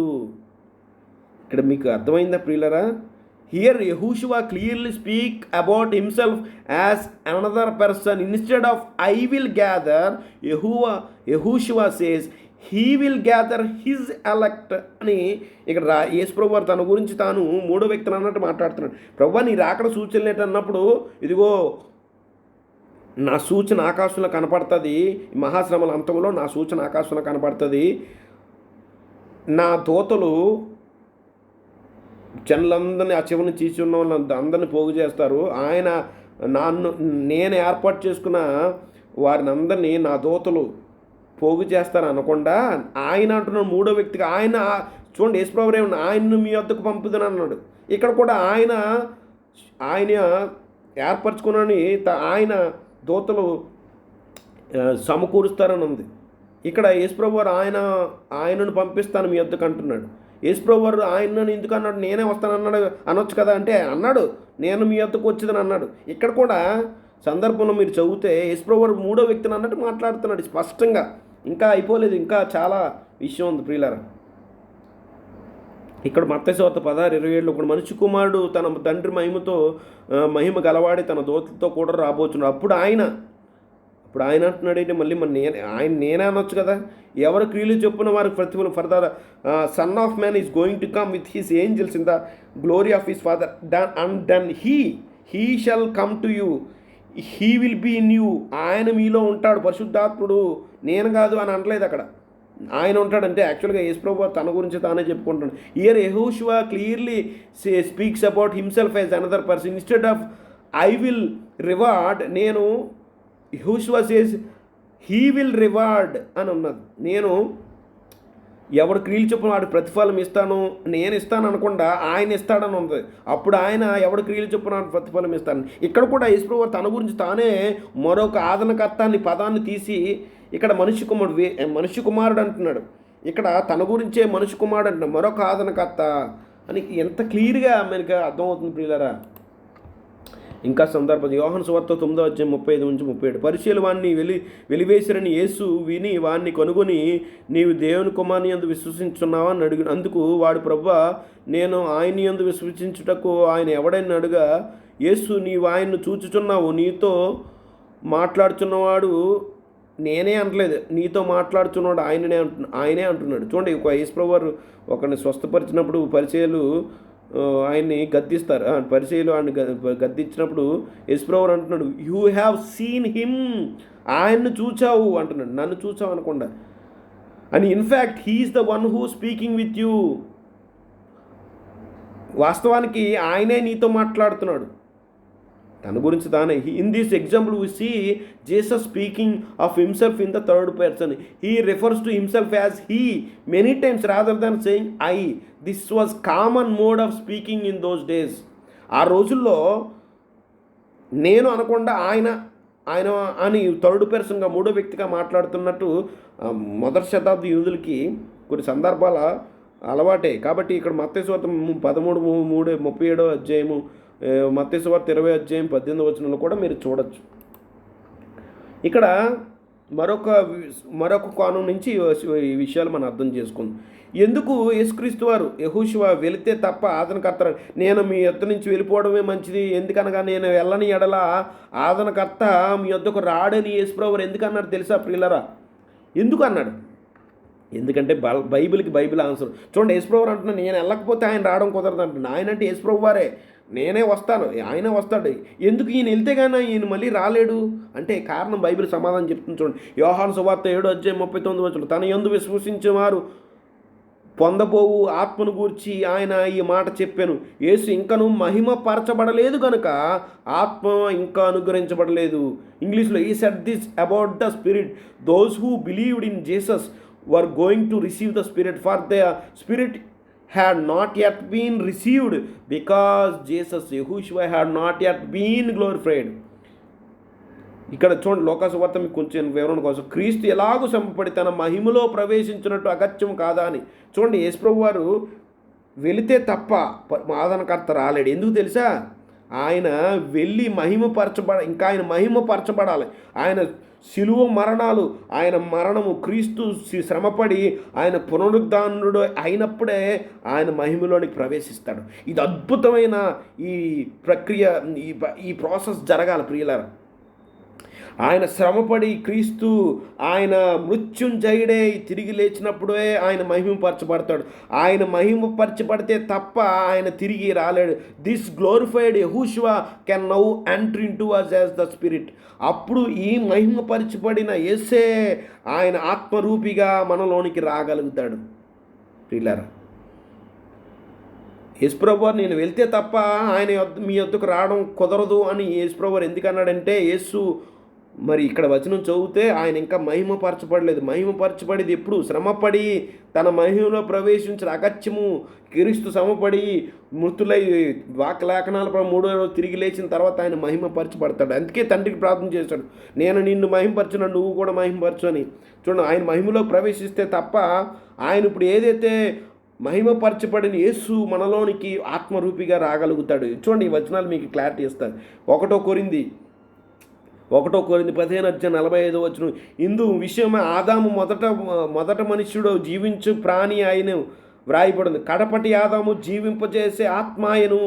ఇక్కడ మీకు అర్థమైందా ప్రియులరా? Here Yahushua clearly speak about himself as another person. Instead of I will gather, Yahushua says he will gather his elect అని ఇక్కడ యేసుప్రభు వారు తన గురించి తాను మూడో వ్యక్తిని అన్నట్టు మాట్లాడుతున్నాడు. ప్రభువా నీ రాకడ సూచనలు ఏంటన్నప్పుడు ఇదిగో నా సూచన ఆకాశంలో కనపడుతుంది, మహాశ్రమల అంతంలో నా సూచన ఆకాశంలో కనపడుతుంది, నా దూతలు జనులందరినీ ఆ చివరిని చీచున్న వాళ్ళని అందరినీ పోగు చేస్తారు, ఆయన నేను ఏర్పాటు చేసుకున్న వారిని అందరినీ నా దూతలు పోగు చేస్తారు అనకుండా ఆయన అంటున్నాడు మూడో వ్యక్తిగా. ఆయన చూడండి యేసుప్రభు ఏమన్నా ఆయన్ను మీ వద్దకు పంపుదని అన్నాడు. ఇక్కడ కూడా ఆయన ఏర్పరచుకున్నాని ఆయన దూతలు సమకూరుస్తారని ఉంది. ఇక్కడ యేసుప్రభు వారు ఆయనను పంపిస్తాను మీ వద్దకు అంటున్నాడు. యేసుప్రభు వారు ఆయనను ఎందుకు అన్నాడు, నేనే వస్తానన్నాడు అనొచ్చు కదా అంటే అన్నాడు నేను మీ వద్దకు వచ్చేదని అన్నాడు. ఇక్కడ కూడా సందర్భంలో మీరు చదివితే యేసుప్రభు వారు మూడో వ్యక్తిని అన్నట్టు మాట్లాడుతున్నాడు స్పష్టంగా. ఇంకా అయిపోలేదు, ఇంకా చాలా విషయం ఉంది ప్రియులారా. ఇక్కడ మత్తయి సువార్త 16:27 ఒక మనిషి కుమారుడు తన తండ్రి మహిమ గలవాడి తన దూతలతో కూడా రాబోతున్నాడు. అప్పుడు ఇప్పుడు ఆయన అంటున్నాడంటే మళ్ళీ మన నేనే అనొచ్చు కదా. ఎవరు క్రియలు చొప్పున వారికి ప్రతిఫలం for the son of man is going to come with his angels in the glory of his father then he shall come to you, he will be in you. ఆయన మీలో ఉంటాడు, పరిశుద్ధాత్ముడు, నేను కాదు అని అనలేదు అక్కడ. ఆయన ఉంటాడంటే యాక్చువల్గా యేసుప్రభు తన గురించి తానే చెప్పుకుంటాడు. హియర్ యెహోషువ clearly speaks about himself as another person instead of I will reward. నేను యెహోషువ సేస్ హీ విల్ రివార్డ్ అని ఉన్నది. నేను ఎవడు క్రియలు చొప్పున వాడికి ప్రతిఫలం ఇస్తాను, నేను ఇస్తాను అనకుండా ఆయన ఇస్తాడని ఉంది. అప్పుడు ఆయన ఎవడు క్రియలు చొప్పున ప్రతిఫలం ఇస్తాను. ఇక్కడ కూడా యేసుప్రభు తన గురించి తానే మరొక ఆదరణకర్త అనే పదాన్ని తీసి ఇక్కడ మనిషి కుమారుడు అంటున్నాడు. ఇక్కడ తన గురించే మనిషి కుమారుడు అంటున్నాడు, మరొక ఆదరణకర్త అని ఎంత క్లియర్గా మనకి అర్థమవుతుంది ప్రియులారా. ఇంకా సందర్భం యోహాను సువార్త 9:35-37 పరిచయులు వాణ్ణి వెలివేసిరని యేసు విని వాణ్ణి కనుగొని నీవు దేవుని కుమారుని యందు విశ్వసించున్నావా అని అడిగి, అందుకు వాడు ప్రభువా నేను ఆయన యందు విశ్వసించుటకు ఆయన ఎవడని అడుగా, యేసు నీవు ఆయన్ను చూచుచున్నావు, నీతో మాట్లాడుచున్నవాడు నేనే అనట్లేదు, నీతో మాట్లాడుచున్నాడు ఆయనే అంటున్నాడు. చూడండి, ఒక యేసుప్రభువారు ఒకరిని స్వస్థపరిచినప్పుడు పరిచయులు ఆయన్ని గద్దిస్తారు. పరిచయులు ఆయన గద్దించినప్పుడు యేసుప్రభువారు అంటున్నాడు, యూ హ్యావ్ సీన్ హిమ్, ఆయన్ను చూచావు అంటున్నాడు, నన్ను చూచావు అనకుండా. And in fact he is the one who speaking with you. వాస్తవానికి ఆయనే నీతో మాట్లాడుతున్నాడు, తన గురించి తానే. In this example we see Jesus speaking of himself in the third person. He refers to himself as he many times rather than saying I. This was common mode of speaking in those days. ఆ రోజుల్లో నేను అనకుండా ఆయన అని third పర్సన్గా మూడో వ్యక్తిగా మాట్లాడుతున్నట్టు మొదటి శతాబ్ది యూదులకి కొన్ని సందర్భాల అలవాటే. కాబట్టి ఇక్కడ మత్తయి సువార్త 13:37 అధ్యాయము, మత్తయి సువార్త 20:18 కూడా మీరు చూడొచ్చు. ఇక్కడ మరొక కోణం నుంచి ఈ విషయాలు మనం అర్థం చేసుకుందాం. ఎందుకు యేసుక్రీస్తు వారు యెహోషువ వెళితే తప్ప ఆదరణకర్త నేను మీ యొద్ద నుంచి వెళ్ళిపోవడమే మంచిది, ఎందుకనగా నేను వెళ్ళని ఎడల ఆదరణకర్త మీ యొద్దకు రాడని యేసుప్రభువు ఎందుకన్నాడు తెలుసా ప్రియులరా? ఎందుకు అన్నాడు? ఎందుకంటే బైబిల్ ఆన్సర్. చూడండి, యేసుప్రభువు అంటున్నాను నేను వెళ్ళకపోతే ఆయన రావడం కుదరదు అంటున్నాను. ఆయన అంటే యేసుప్రభు వారే, నేనే వస్తాను, ఆయన వస్తాడు. ఎందుకు ఈయన వెళ్తే కానీ ఈయన మళ్ళీ రాలేడు అంటే కారణం బైబిల్ సమాధానం చెప్తుంది. చూడండి, యోహాను సువార్త 7:39 తన యందు విశ్వసించేవారు పొందబోవు ఆత్మను గూర్చి ఆయన ఈ మాట చెప్పాను. యేసు ఇంకను మహిమపరచబడలేదు కనుక ఆత్మ ఇంకా అనుగ్రహించబడలేదు. ఇంగ్లీష్లో ఈ said this about the spirit, those who believed in Jesus were going to receive the Spirit, for the Spirit had not yet been received because Jesus Yahushua had not yet been glorified. ఇక్కడ చూడండి, లోకాసు వార్త మీకు కొంచెం వివరణ కోసం, క్రీస్తు ఎలాగూ శ్రమపడి తన మహిమలో ప్రవేశించినట్టు అగత్యం కాదా అని. చూడండి, యేసుప్రభు వారు వెళితే తప్ప ఆదరణకర్త రాలేడు. ఎందుకు తెలుసా? ఆయన వెళ్ళి ఇంకా ఆయన మహిమపరచబడాలి. ఆయన శిలువ మరణాలు, ఆయన మరణము, క్రీస్తు శ్రమపడి ఆయన పునరుద్ధానుడు అయినప్పుడే ఆయన మహిమలోనికి ప్రవేశిస్తాడు. ఇది అద్భుతమైన ఈ ప్రక్రియ, ఈ ప్రాసెస్ జరగాలి ప్రియులారా. ఆయన శ్రమపడి క్రీస్తు ఆయన మృత్యుంజయుడే తిరిగి లేచినప్పుడే ఆయన మహిమపరచబడతాడు. ఆయన మహిమపరచబడితే తప్ప ఆయన తిరిగి రాలేడు. దిస్ గ్లోరిఫైడ్ యెహోషువ can now enter into us as the spirit. అప్పుడు ఈ మహిమపరచబడిన యేసే ఆయన ఆత్మరూపిగా మనలోనికి రాగలుగుతాడు ప్రియులారా. యేసుప్రభు నేను వెళ్తే తప్ప ఆయన మీ వద్దకు రావడం కుదరదు అని యేసుప్రభు ఎందుకన్నాడంటే, యేసు మరి ఇక్కడ వచనం చదివితే ఆయన ఇంకా మహిమపరచబడలేదు. మహిమపరచబడేది ఎప్పుడు? శ్రమపడి తన మహిమలో ప్రవేశించిన అగత్యము, క్రీస్తు శ్రమపడి మృతులై వాక్యలేఖనాల 3వ రోజు తిరిగి లేచిన తర్వాత ఆయన మహిమపరచబడతాడు. అందుకే తండ్రికి ప్రార్థన చేశాడు, నేను నిన్ను మహిమపరచున్నా నువ్వు కూడా మహిమపరచు అని. చూడండి, ఆయన మహిమలో ప్రవేశిస్తే తప్ప ఆయన ఇప్పుడు ఏదైతే మహిమపరచబడిన యేసు మనలోనికి ఆత్మరూపిగా రాగలుగుతాడు. చూడండి, ఈ వచనాలు మీకు క్లారిటీ ఇస్తాను. 1 కొరింథీ 15:45 ఇందు విషయమే ఆదాము మొదట మనుష్యుడు జీవించు ప్రాణి ఆయన వ్రాయబడింది. కడపటి ఆదాము జీవింపజేసే ఆత్మాయను.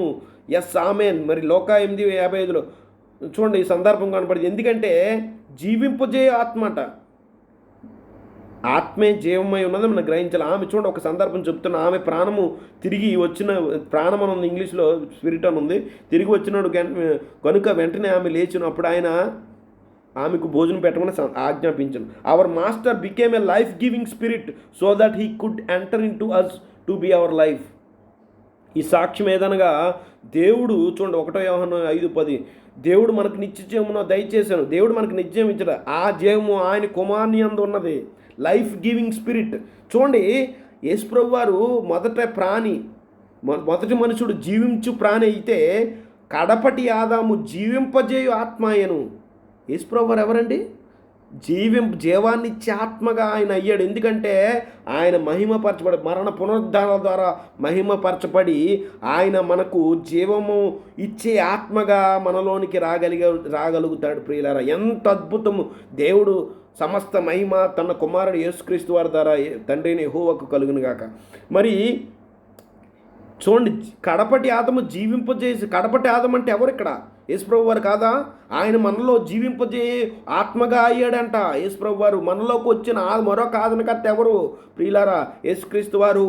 Yes amen. మరి లోకా 8:55 చూడండి, ఈ సందర్భం కనపడింది. ఎందుకంటే జీవింపజేయ ఆత్మట. ఆత్మే జీవమై ఉన్నది మనం గ్రహించాలి. ఆమె చూడండి, ఒక సందర్భం చెప్తున్న, ఆమె ప్రాణము తిరిగి వచ్చిన, ప్రాణం అని ఉంది ఇంగ్లీష్లో, స్పిరిట్ అని ఉంది, తిరిగి వచ్చినాడు కనుక వెంటనే ఆమె లేచినప్పుడు ఆయన ఆమెకు భోజనం పెట్టమని ఆజ్ఞాపించను. Our master became a life giving spirit so that he could enter into us to be our life. ఈ సాక్ష్యం ఏదనగా దేవుడు చూడండి, 1 యోహాను 5:10, దేవుడు మనకు నిత్య జీవమును దయచేశాను. దేవుడు మనకు నిత్యం ఇచ్చాడు. ఆ జీవము ఆయన కుమారుని యందు ఉన్నది, లైఫ్ గివింగ్ స్పిరిట్. చూడండి, యేసుప్రభు వారు మొదటి మనుషుడు జీవించు ప్రాణి అయితే, కడపటి ఆదాము జీవింపజేయు ఆత్మాయను. యేసుప్రభు వారు ఎవరండి? జీవాన్ని ఇచ్చే ఆత్మగా ఆయన అయ్యాడు. ఎందుకంటే ఆయన మహిమపరచబడి, మరణ పునరుద్ధారాల ద్వారా మహిమపరచబడి, ఆయన మనకు జీవము ఇచ్చే ఆత్మగా మనలోనికి రాగలుగుతాడు. ప్రియులారా, ఎంత అద్భుతము! దేవుడు సమస్త మహిమ తన కుమారుడు యేసుక్రీస్తు వారి ద్వారా తండ్రిని యెహోవాకు కలుగునుగాక. మరి చూడండి, కడపటి ఆదము జీవింపజేసి, కడపటి ఆదం అంటే ఎవరు ఇక్కడ? యేసుప్రభు వారు కాదా? ఆయన మనలో జీవింపజే ఆత్మగా అయ్యాడంట. యేసుప్రభు వారు మనలోకి వచ్చిన మరొక ఆదనకర్త ఎవరు? ప్రియులారా, యేసుక్రీస్తు వారు.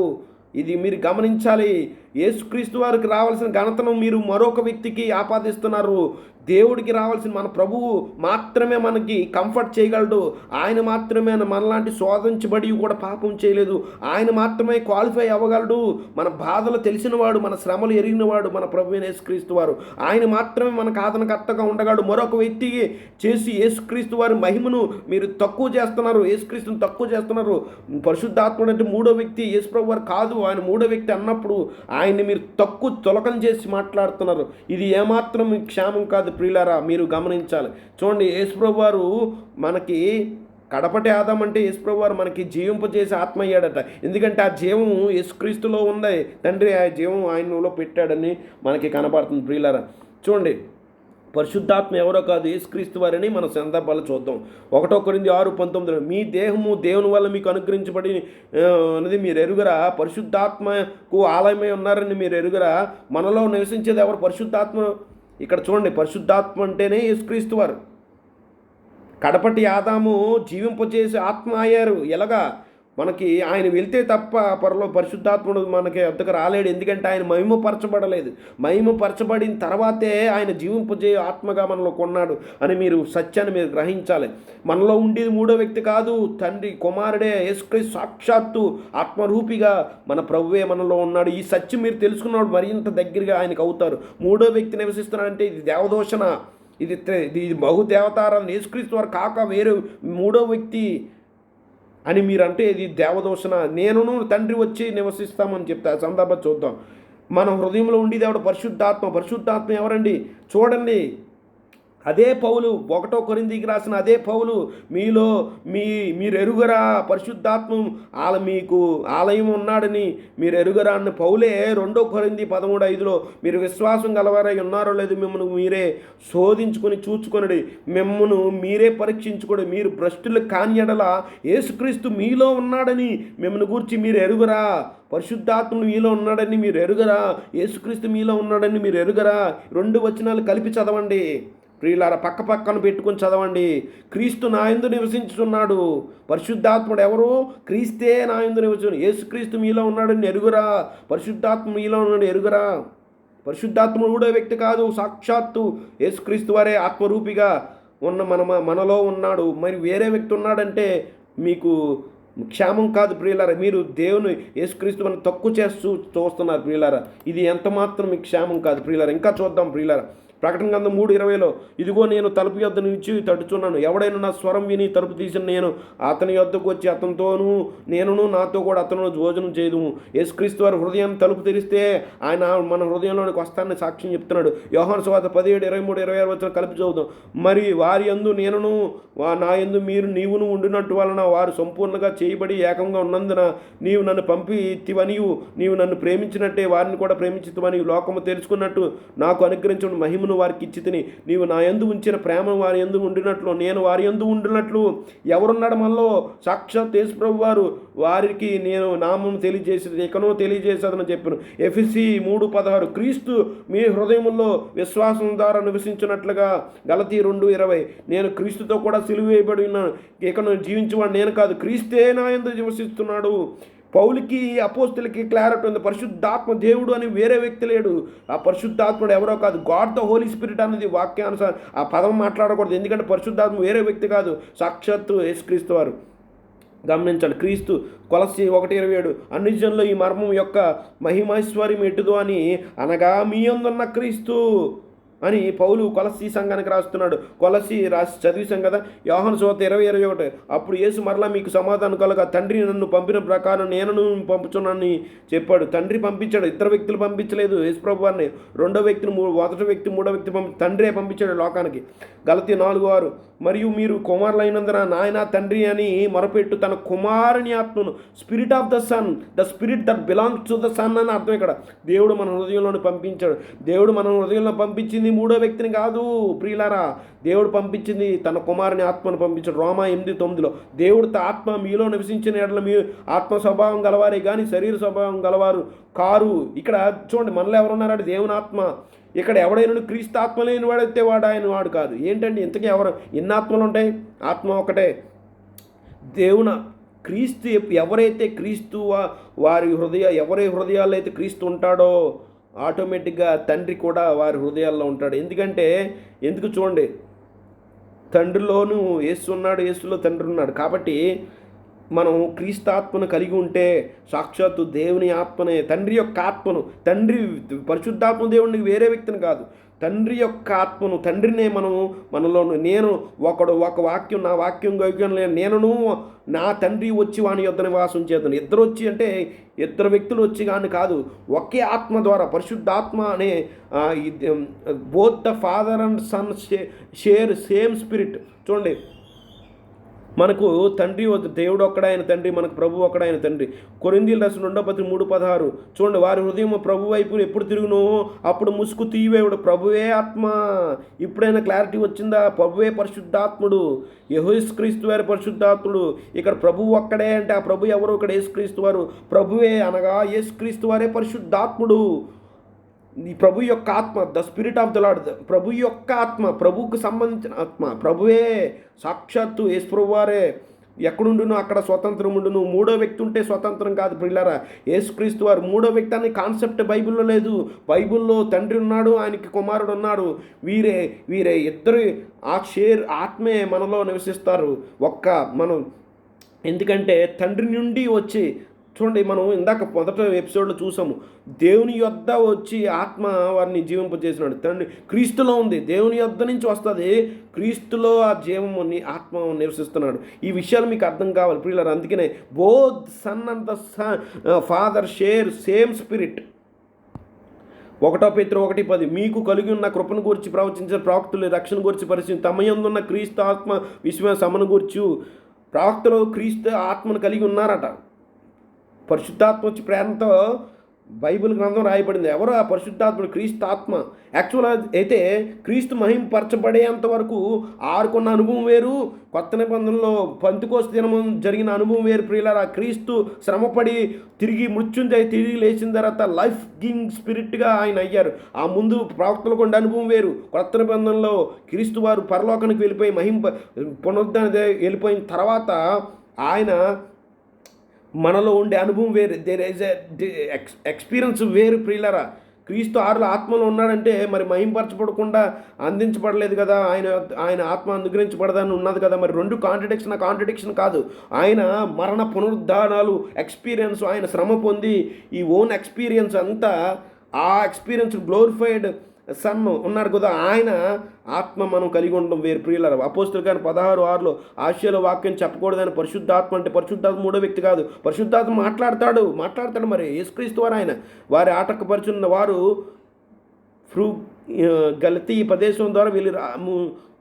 ఇది మీరు గమనించాలి. యేసుక్రీస్తు వారికి రావాల్సిన ఘనతను మీరు మరొక వ్యక్తికి ఆపాదిస్తున్నారు. దేవుడికి రావాల్సిన మన ప్రభువు మాత్రమే మనకి కంఫర్ట్ చేయగలడు. ఆయన మాత్రమే మనలాంటి శోధించబడి కూడా పాపం చేయలేదు. ఆయన మాత్రమే క్వాలిఫై అవ్వగలడు. మన బాధలు తెలిసినవాడు, మన శ్రమలు ఎరిగినవాడు మన ప్రభువైన యేసుక్రీస్తు వారు. ఆయన మాత్రమే మనకు ఆదరణకర్తగా ఉండగలడు. మరొక వ్యక్తికి చేసి యేసుక్రీస్తు వారి మహిమను మీరు తక్కువ చేస్తున్నారు, యేసుక్రీస్తుని తక్కువ చేస్తున్నారు. పరిశుద్ధాత్ముడు అంటే మూడో వ్యక్తి, యేసుప్రభు వారు కాదు. ఆయన మూడో వ్యక్తి అన్నప్పుడు ఆయన్ని మీరు తక్కువ తులకం చేసి మాట్లాడుతున్నారు. ఇది ఏమాత్రం క్షేమం కాదు ప్రియులారా, మీరు గమనించాలి. చూడండి, యేసుప్రభు వారు మనకి కడపటి ఆదాం అంటే యేసుప్రభు వారు మనకి జీవింపజేసి ఆత్మ అయ్యాడట. ఎందుకంటే ఆ జీవం యేసుక్రీస్తులో ఉంది. తండ్రి ఆ జీవం ఆయనలో పెట్టాడని మనకి కనబడుతుంది. ప్రియులారా, చూడండి, పరిశుద్ధాత్మ ఎవరో కాదు, యేసుక్రీస్తు వారిని మన సందర్భాలు చూద్దాం. 1 కొరింథీ 6:19, మీ దేహము దేవుని వల్ల మీకు అనుగ్రహించబడి అనేది మీరు ఎరుగరా? పరిశుద్ధాత్మకు ఆలయమై ఉన్నారని మీరు ఎరుగరా? మనలో నివసించేది ఎవరు? పరిశుద్ధాత్మ. ఇక్కడ చూడండి, పరిశుద్ధాత్మ అంటేనే యేసుక్రీస్తు వారు. కడపటి ఆదాము జీవింపజేసి ఆత్మ అయ్యారు. ఎలాగా? మనకి ఆయన వెళ్తే తప్ప పరిశుద్ధాత్ముడు మనకి వద్దకు రాలేడు. ఎందుకంటే ఆయన మహిమపరచబడలేదు. మహిమపరచబడిన తర్వాతే ఆయన జీవింపజే ఆత్మగా మనలో కొన్నాడు అని మీరు సత్యాన్ని మీరు గ్రహించాలి. మనలో ఉండేది మూడో వ్యక్తి కాదు, తండ్రి కుమారుడే యేసుక్రీస్తు సాక్షాత్తు ఆత్మరూపిగా మన ప్రభువే మనలో ఉన్నాడు. ఈ సత్యం మీరు తెలుసుకున్నప్పుడు మరింత దగ్గరగా ఆయనకు అవుతారు. మూడో వ్యక్తి నివసిస్తున్నాడంటే ఇది దేవదోషణ, ఇది బహుదేవతారాధన. యేసుక్రీస్తు వారు కాక వేరే మూడో వ్యక్తి అని మీరంటే ఇది దేవదోషణ. నేనును తండ్రి వచ్చి నివసిస్తామని చెప్తా. సందర్భం చూద్దాం. మన హృదయంలో ఉండేది ఎవడు? పరిశుద్ధాత్మ. పరిశుద్ధాత్మ ఎవరండి? చూడండి, అదే పౌలు 1 కొరింథీకి రాసిన అదే పౌలు మీరు ఎరుగరా పరిశుద్ధాత్మ మీకు ఆలయం ఉన్నాడని మీరు ఎరుగరా అని పౌలే 2 కొరింథీ 13:5 మీరు విశ్వాసం గలవారై ఉన్నారో లేదు మిమ్మల్ని మీరే శోధించుకొని చూచుకొనడి, మిమ్మల్ని మీరే పరీక్షించుకోండి, మీరు భ్రష్టులు కాని యెడల యేసుక్రీస్తు మీలో ఉన్నాడని మిమ్మల్ని గూర్చి మీరు ఎరుగరా? పరిశుద్ధాత్ముడు మీలో ఉన్నాడని మీరు ఎరుగరా? యేసుక్రీస్తు మీలో ఉన్నాడని మీరు ఎరుగరా? 2 వచనాలు కలిపి చదవండి ప్రియులారా, పక్క పక్కన పెట్టుకొని చదవండి. క్రీస్తు నా యందు నివసించుతున్నాడు. పరిశుద్ధాత్ముడు ఎవరు? క్రీస్తే నా యందు నివసించున్నాడు. యేసుక్రీస్తు మీలో ఉన్నాడని ఎరుగురా? పరిశుద్ధాత్మ మీలో ఉన్నాడు ఎరుగురా? పరిశుద్ధాత్ముడు మూడో వ్యక్తి కాదు, సాక్షాత్తు యేసుక్రీస్తు వారే ఆత్మరూపిగా మనలో ఉన్నాడు. మరి వేరే వ్యక్తి ఉన్నాడంటే మీకు క్షేమం కాదు ప్రియులారా. మీరు దేవుని యేసుక్రీస్తు మనం తక్కువ చేస్తూ చూస్తున్నారు ప్రియులారా. ఇది ఎంత మాత్రం మీకు క్షేమం కాదు ప్రియులారా. ఇంకా చూద్దాం ప్రియులారా. ప్రకటన గ్రంథం 3:20, ఇదిగో నేను తలుపు యొద్ద నుంచి తట్టుచున్నాను, ఎవడైనా నా స్వరం విని తలుపు తీసిన నేను అతని యొద్దకు వచ్చి అతనితోనూ నేనును నాతో కూడా అతను భోజనం చేయదుము. యేసుక్రీస్తు వారి హృదయాన్ని తలుపు తెరిస్తే ఆయన మన హృదయంలోనికి వస్తానని సాక్ష్యం చెప్తున్నాడు. యోహాను సువార్త 17:23-26 కలిపి చదువుతాం. మరి వారి యందు నేనును నా యందు నీవును ఉండినట్టు వలన వారు సంపూర్ణంగా చేయబడి ఏకంగా ఉన్నందున నీవు నన్ను పంపితివనియు నీవు నన్ను ప్రేమించినట్టే వారిని కూడా ప్రేమించితివని లోకము తెలుసుకున్నట్టు నాకు అనుగ్రహించిన మహిమను ఈవును వారికి ఇచ్చి తిని, నీవు నా యందు ఉంచిన ప్రేమ వారి యందు ఉండినట్లు నేను వారి యందు ఉండినట్లు ఎవరున్నాడు మనలో? సాక్షాత్ యేసు ప్రభు వారు. వారికి నేను నామం తెలియజేసేది ఇకనో తెలియజేసేదని చెప్పాను. ఎఫెసీ 3:16 క్రీస్తు మీ హృదయముల్లో విశ్వాసం ద్వారా నివసించినట్లుగా. గలతీ 2:20 నేను క్రీస్తుతో కూడా సిలువ వేయబడి ఉన్నాను, ఇకను జీవించేవాడు నేను కాదు, క్రీస్తే నా యందు నివసిస్తున్నాడు. పౌలుకి అపోస్తులకి క్లారిటీ ఉంది. పరిశుద్ధాత్మ దేవుడు అని వేరే వ్యక్తి లేడు. ఆ పరిశుద్ధాత్ముడు ఎవరో కాదు, గాడ్ ద హోలీ స్పిరిట్ అనేది వాక్యానుసారం ఆ పదం మాట్లాడకూడదు. ఎందుకంటే పరిశుద్ధాత్మ వేరే వ్యక్తి కాదు, సాక్షాత్తు యేసుక్రీస్తు వారు. గమనించాలి. క్రీస్తు కొలస్సీ 1:27 అన్ని జనుల్లో ఈ మర్మం యొక్క మహిమైశ్వర్యం ఎటుదో అని అనగా మీ యందున్న క్రీస్తు అని పౌలు కొలస్సీ సంఘానికి రాస్తున్నాడు. కొలస్సీ రాసి చదివేశాం కదా. యోహాను సువార్త 20:21 అప్పుడు యేసు మరలా మీకు సమాధానం కలగా, తండ్రి నన్ను పంపిన ప్రకారం నేను పంపుచున్నానని చెప్పాడు. తండ్రి పంపించాడు, ఇద్దరు వ్యక్తులు పంపించలేదు యేసు ప్రభు వారిని. రెండో వ్యక్తిని మొదటి వ్యక్తి మూడో వ్యక్తి తండ్రే పంపించాడు లోకానికి. గలతీ 4:6 మరియు మీరు కుమారులైనందున నాయన తండ్రి అని మొరపెట్టు తన కుమారుని ఆత్మను, spirit of the son, the spirit that belongs to the son అని అర్థం. ఇక్కడ దేవుడు మన హృదయంలోని పంపించాడు. దేవుడు మన హృదయంలో పంపించింది మూడో వ్యక్తిని కాదు ప్రియులారా. దేవుడు పంపించింది తన కుమారుని ఆత్మను పంపించాడు. రోమా 8:9 దేవుడు ఆత్మ మీలో నివసించిన ఎడల మీ ఆత్మ స్వభావం గలవారే కానీ శరీర స్వభావం గలవారు కారు. ఇక్కడ చూడండి, మనలో ఎవరున్నారంటే దేవుని ఆత్మ. ఇక్కడ ఎవడైనా క్రీస్తు ఆత్మ లేని వాడైతే వాడు ఆయన వాడు కాదు. ఏంటండి ఇంతకీ ఎన్ని ఆత్మలు ఉంటాయి? ఆత్మ ఒకటే. దేవుని క్రీస్తు ఎవరైతే క్రీస్తు ఎవరి హృదయాల్లో అయితే క్రీస్తు ఉంటాడో ఆటోమేటిక్గా తండ్రి కూడా వారి హృదయాల్లో ఉంటాడు. ఎందుకు చూడండి, తండ్రిలోనూ యేసు ఉన్నాడు, యేసులో తండ్రి ఉన్నాడు. కాబట్టి మనం క్రీస్తు ఆత్మను కలిగి ఉంటే సాక్షాత్తు దేవుని ఆత్మనే, తండ్రి యొక్క ఆత్మను, తండ్రి పరిశుద్ధాత్మ దేవునికి వేరే వ్యక్తిని కాదు, తండ్రి యొక్క ఆత్మను, తండ్రినే మనలో నేను ఒక వాక్యం నా వాక్యం గౌక్యం లేదు, నేనును నా తండ్రి వచ్చి వాని యొద్ద నివాసం చేద్దాను. ఇద్దరు వచ్చి అంటే ఇద్దరు వ్యక్తులు వచ్చి కానీ కాదు, ఒకే ఆత్మ ద్వారా పరిశుద్ధాత్మ అనే both the father and son share same spirit. చూడండి, మనకు తండ్రి దేవుడు ఒక్కడాయన తండ్రి, మనకు ప్రభు ఒక్కడాయన తండ్రి. కొరింథీయులకు రాసిన 2:3-16 చూడండి, వారి హృదయం ప్రభు వైపు ఎప్పుడు తిరుగునో అప్పుడు ముసుగు తీయవేవుడు. ప్రభువే ఆత్మ. ఇప్పుడైనా క్లారిటీ వచ్చిందా? ప్రభువే పరిశుద్ధాత్ముడు, యేసుక్రీస్తు వారి పరిశుద్ధాత్ముడు. ఇక్కడ ప్రభు ఒక్కడే అంటే ఆ ప్రభు ఎవరు? ఇక్కడ యేసుక్రీస్తు వారు. ప్రభువే అనగా యేసుక్రీస్తు వారే పరిశుద్ధాత్ముడు. ఈ ప్రభు యొక్క ఆత్మ, the spirit of the lord, ప్రభు యొక్క ఆత్మ, ప్రభువుకు సంబంధించిన ఆత్మ, ప్రభువే సాక్షాత్తు యేసు ప్రభు వారే. ఎక్కడుండును అక్కడ స్వతంత్రం ఉండును. మూడో వ్యక్తి ఉంటే స్వతంత్రం కాదు ప్రియులారా. యేసుక్రీస్తు వారు మూడో వ్యక్తి అనే కాన్సెప్ట్ బైబిల్లో లేదు. బైబిల్లో తండ్రి ఉన్నాడు, ఆయనకి కుమారుడు ఉన్నాడు. వీరే ఇద్దరు ఆత్మే మనలో నివసిస్తారు. ఎందుకంటే తండ్రి నుండి వచ్చి చూడండి, మనం ఇందాక మొదట ఎపిసోడ్లో చూసాము, దేవుని యొద్ద వచ్చి ఆత్మ వారిని జీవింపజేసినాడు. తండ్రి క్రీస్తులో ఉంది, దేవుని యొద్ద నుంచి వస్తుంది, క్రీస్తులో ఆ జీవముని ఆత్మ నివసిస్తున్నాడు. ఈ విషయాలు మీకు అర్థం కావాలి ప్రియులారా. అందుకనే both son and the father share same spirit. 1 పేతురు 1:10 మీకు కలిగి ఉన్న కృపను గురించి ప్రవచించిన ప్రవక్తలు రక్షణ గురించి పరిశీలించి తమ యందున్న క్రీస్తు ఆత్మ విశ్వాసమును గురించి. ప్రవక్తలు క్రీస్తు ఆత్మను కలిగి ఉన్నారట. పరిశుద్ధాత్మ వచ్చి ప్రేరణతో బైబిల్ గ్రంథం రాయబడింది. ఎవరు ఆ పరిశుద్ధాత్ముడు? క్రీస్తు ఆత్మ. యాక్చువల్గా అయితే క్రీస్తు మహింపరచబడేంత వరకు ఆరుకున్న అనుభవం వేరు, కొత్త నిబంధనలో పెంతెకోస్తు దినం జరిగిన అనుభవం వేరు ప్రియులారా. క్రీస్తు శ్రమపడి తిరిగి తిరిగి లేచిన తర్వాత లైఫ్ గివింగ్ స్పిరిట్గా ఆయన అయ్యారు. ఆ ముందు ప్రవక్తలకు ఉండే అనుభవం వేరు. కొత్త నిబంధనలో క్రీస్తు వారు పరలోకానికి వెళ్ళిపోయి పునరుద్ధరణ వెళ్ళిపోయిన తర్వాత ఆయన మనలో ఉండే అనుభవం వేరు. దేర్ ఈజ్ ఎక్స్పీరియన్స్ వేరు ప్రియులరా. క్రీస్తు ఆత్మలో ఉన్నాడంటే మరి మహింపరచబడకుండా అందించబడలేదు కదా, ఆయన ఆత్మ అనుగ్రహించబడదని ఉన్నది కదా. మరి రెండు కాంట్రడిక్షన్ కాదు. ఆయన మరణ పునరుద్ధానాలు ఎక్స్పీరియన్స్, ఆయన శ్రమ పొంది ఈ ఓన్ ఎక్స్పీరియన్స్ అంతా, ఆ ఎక్స్పీరియన్స్ గ్లోరిఫైడ్ సన్ ఉన్నాడు కదా, ఆయన ఆత్మ మనం కలిగి ఉండడం వేరు ప్రియులారా. అపోస్తుల కార్యం 16:6 ఆశయాల వాక్యం చెప్పకూడదని పరిశుద్ధాత్మ అంటే పరిశుద్ధాత్మ మూడో వ్యక్తి కాదు. పరిశుద్ధాత్మ మాట్లాడతాడు. మరి యేసుక్రీస్తు వారు ఆయన వారి ఆటంకపరుచున్న వారు గలతీ ప్రదేశం ద్వారా వెళ్ళి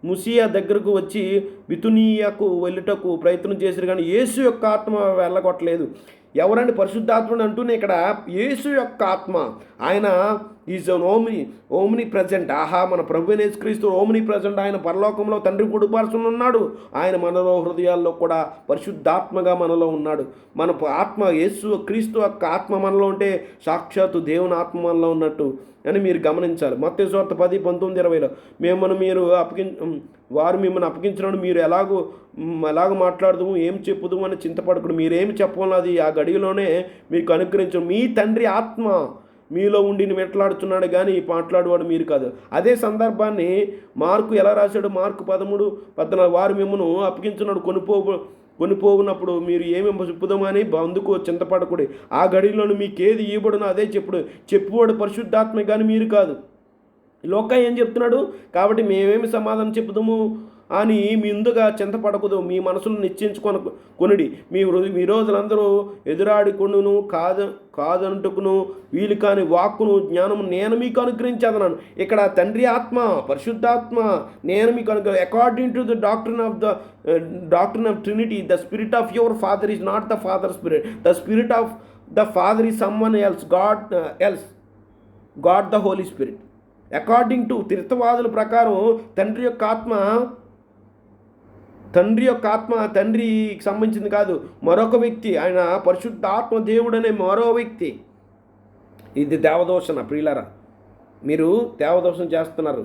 ముసియా దగ్గరకు వచ్చి బితునియాకు వెళ్ళుటకు ప్రయత్నం చేశారు, కానీ యేసు యొక్క ఆత్మ వెళ్ళగొట్టలేదు. ఎవరండి పరిశుద్ధాత్ముడు అంటూనే ఇక్కడ యేసు యొక్క ఆత్మ. ఆయన ఈజ్ అన్ ఓమ్ని ప్రజెంట్. ఆహా, మన ప్రభు యేసుక్రీస్తు ఓమ్ని ప్రజెంట్. ఆయన పరలోకంలో తండ్రి కుడిపార్శ్వన ఉన్నాడు. ఆయన మనలో హృదయాల్లో కూడా పరిశుద్ధాత్మగా మనలో ఉన్నాడు. మన ఆత్మ యేసు క్రీస్తు యొక్క ఆత్మ మనలో ఉంటే సాక్షాత్తు దేవుని ఆత్మ మనలో ఉన్నట్టు అని మీరు గమనించాలి. మత్తయి సువార్త 10:19-20 వారు మిమ్మల్ని అప్పగించినప్పుడు మీరు ఎలాగో మాట్లాడదు, ఏం చెప్పుదు అని చింతపడకుడు. మీరేమి చెప్పాలి ఆ గడిలోనే మీకు అనుగ్రహించు. మీ తండ్రి ఆత్మ మీలో ఉండి వెట్లాడుతున్నాడు కానీ మాట్లాడేవాడు మీరు కాదు. అదే సందర్భాన్ని మార్కు ఎలా రాశాడు? మార్కు 13:14 వారు మిమ్మల్ని అప్పగించున్నాడు కొనిపోవునప్పుడు మీరు ఏమి చెప్పుదామని అందుకు చింతపడకూడదు. ఆ గడిలోను మీకేది ఇవ్వబడునో అదే చెప్పువాడు పరిశుద్ధాత్మ కానీ మీరు కాదు. లోక ఏం చెప్తున్నాడు? కాబట్టి మేమేమి సమాధానం చెప్పుదాము అని ముందుగా చింతపడకూడదు. మీ మనసును నిశ్చయించుకొనుడి. మీ రోజులందరూ ఎదురాడికొండును కాదంటుకును వీలు కాని వాక్కును జ్ఞానము నేను మీకు అనుగ్రహించేదన్నాను. ఇక్కడ తండ్రి ఆత్మ, పరిశుద్ధాత్మ నేను మీకు according to the doctrine of Trinity, the spirit of your father is not the father spirit. The spirit of the father is someone else, God the holy spirit. According to త్రిత్వవాదుల ప్రకారం తండ్రి యొక్క ఆత్మ తండ్రికి సంబంధించింది కాదు, మరొక వ్యక్తి. ఆయన పరిశుద్ధాత్మ దేవుడు అనే మరో వ్యక్తి. ఇది దేవదోషణ. ప్రియులారా, మీరు దేవదోషణ చేస్తున్నారు.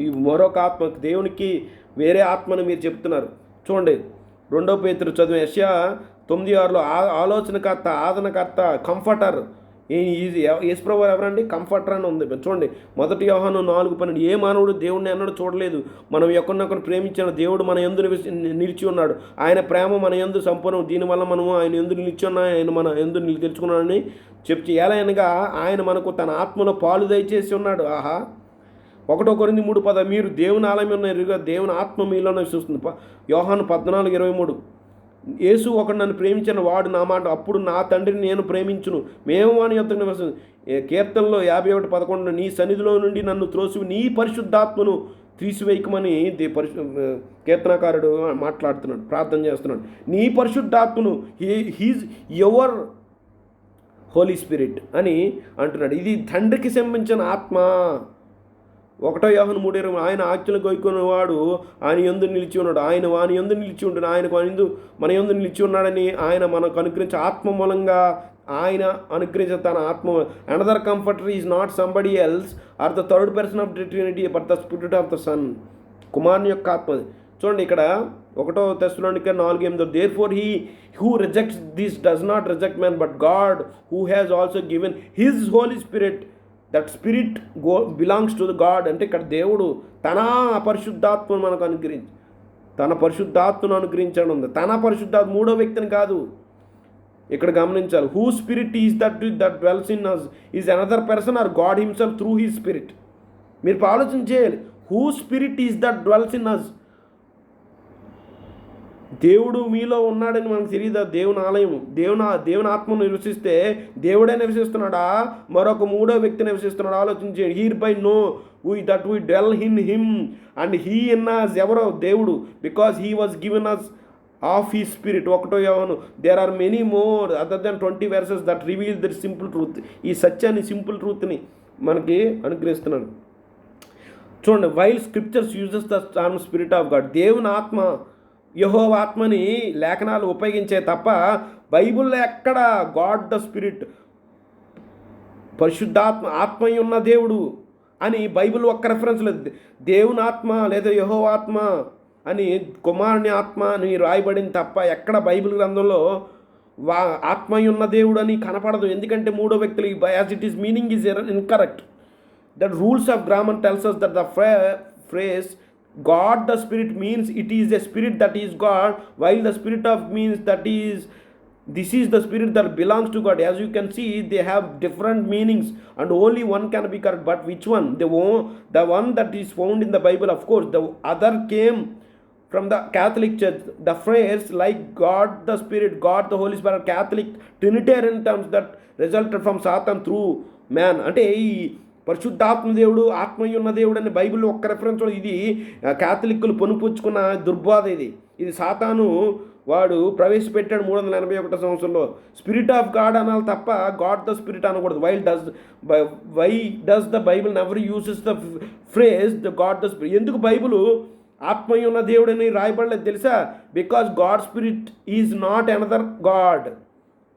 ఈ మరొక ఆత్మ, దేవునికి వేరే ఆత్మను మీరు చెప్తున్నారు. చూడండి 2 పేతురు చదివే యెషయా 9:6 ఆలోచనకర్త, ఆదరణకర్త, కంఫర్టర్. యేసుప్రభు ఎవరండి? కంఫర్టర్ అని ఉంది. చూడండి 1 యోహాను 4:12 ఏ మానవుడు దేవుడిని అన్నాడు చూడలేదు, మనం ఒకరినొకరు ప్రేమించిన దేవుడు మన యందు నిలిచి ఉన్నాడు. ఆయన ప్రేమ మన యందు సంపూర్ణం. దీనివల్ల మనము ఆయన యందు నిలిచి ఉన్నాం, ఆయన మన యందు తెలుసుకున్నాడని చెప్తే ఎలా అనగా ఆయన మనకు తన ఆత్మలో పాలు దయచేసి ఉన్నాడు. ఆహా, 1 కొరింథీ 3:10 మీరు దేవుని ఆలయం ఉన్నారు, దేవుని ఆత్మ మీలో నివసిస్తుంది. యోహాను 14:23 యేసు ఒకడు నన్ను ప్రేమించిన వాడు నా మాట అప్పుడు నా తండ్రిని నేను ప్రేమించును, మేము వాని యొద్దకు నివసిస్తాము. కీర్తనలో 51:11 నీ సన్నిధిలో నుండి నన్ను త్రోసి నీ పరిశుద్ధాత్మను తీసివేయకమని కీర్తనకారుడు మాట్లాడుతున్నాడు, ప్రార్థన చేస్తున్నాడు. నీ పరిశుద్ధాత్మను హీజ్ యువర్ హోలీ స్పిరిట్ అని అంటున్నాడు. ఇది తండ్రికి సంబంధించిన ఆత్మ. 1 యోహాను 3:20 ఆయన ఆజ్ఞలు గైకొనేవాడు ఆయన యందు నిలిచి ఉన్నాడు, ఆయన వాని యందు నిలిచి ఉంటాడు, ఆయన మన యందు నిలిచి ఉన్నాడని ఆయన మనకు అనుగ్రహించే ఆత్మ మూలంగా ఆయన అనుగ్రహించే తన ఆత్మ. Another comforter is not somebody else or the third person of the trinity but the spirit of the son. కుమారుని యొక్క ఆత్మ. చూడండి ఇక్కడ 1 తెస్సలోనిక 4:8 therefore he who rejects this does not reject man but God who has also given his holy spirit. That spirit belongs to the God. అంటే ఇక్కడ దేవుడు తన పరిశుద్ధాత్మను మనకు తన పరిశుద్ధాత్మను అనుగ్రహించడం ఉంది. తన పరిశుద్ధాత్మ మూడో వ్యక్తిని కాదు. ఇక్కడ గమనించాలి. Who spirit is that dwells in us is another person or God himself through he spirit. మీరు ఆలోచన చేయాలి. Who spirit is that dwells in us. దేవుడు మీలో ఉన్నాడని మనకు తెలియదా? దేవుని ఆలయం, దేవుని ఆత్మను నివసిస్తే దేవుడే నివసిస్తున్నాడా, మరొక మూడో వ్యక్తి నివసిస్తున్నాడు? ఆలోచించే. Here by know that we dwell in him and he in us. ఎవరో? దేవుడు. Because he was given us of he spirit. 1 యోహాను there are many more other than 20 verses that reveal the simple truth. ఈ సత్యాన్ని, simple ట్రూత్ని మనకి అనుగ్రహిస్తున్నాడు. చూడండి, while scriptures uses the term spirit of God. దేవుని ఆత్మ, యెహోవా ఆత్మని లేఖనాలు ఉపయోగించే తప్ప బైబిల్లో ఎక్కడ గాడ్ ద స్పిరిట్, పరిశుద్ధాత్మ, ఆత్మ ఉన్న దేవుడు అని బైబిల్ ఒక్క రెఫరెన్స్ లేదు. దేవుని ఆత్మ లేదా యెహోవా ఆత్మ అని కుమారుని ఆత్మ అని రాయబడింది తప్ప ఎక్కడ బైబిల్ గ్రంథంలో ఆత్మ ఉన్న దేవుడు అని కనపడదు. ఎందుకంటే మూడో వ్యక్తులు as it is meaning is incorrect. That rules of grammar tells us that the phrase God the Spirit means it is a spirit that is God, while the spirit of means this is the spirit that belongs to God. As you can see, they have different meanings and only one can be correct. But which one? The one that is found in the Bible, of course. The other came from the Catholic Church. The phrase like God the Spirit, God the Holy Spirit, Catholic Trinitarian terms that resulted from Satan through man. అంటే ఈ పరిశుద్ధాత్మ దేవుడు, ఆత్మయున్న దేవుడు అని బైబిల్లో ఒక్క reference. ఇది క్యాథలిక్కులు పొనుపుచ్చుకున్న దుర్బోధ. ఇది సాతాను వాడు ప్రవేశపెట్టాడు 381 సంవత్సరంలో. స్పిరిట్ ఆఫ్ గాడ్ అనాలి తప్ప గాడ్ ద స్పిరిట్ అనకూడదు. Why does the Bible never uses the phrase the God the spirit? ఎందుకు బైబిల్ ఆత్మయ్య ఉన్న దేవుడని రాయబడలేదు తెలుసా? Because God spirit is not another God.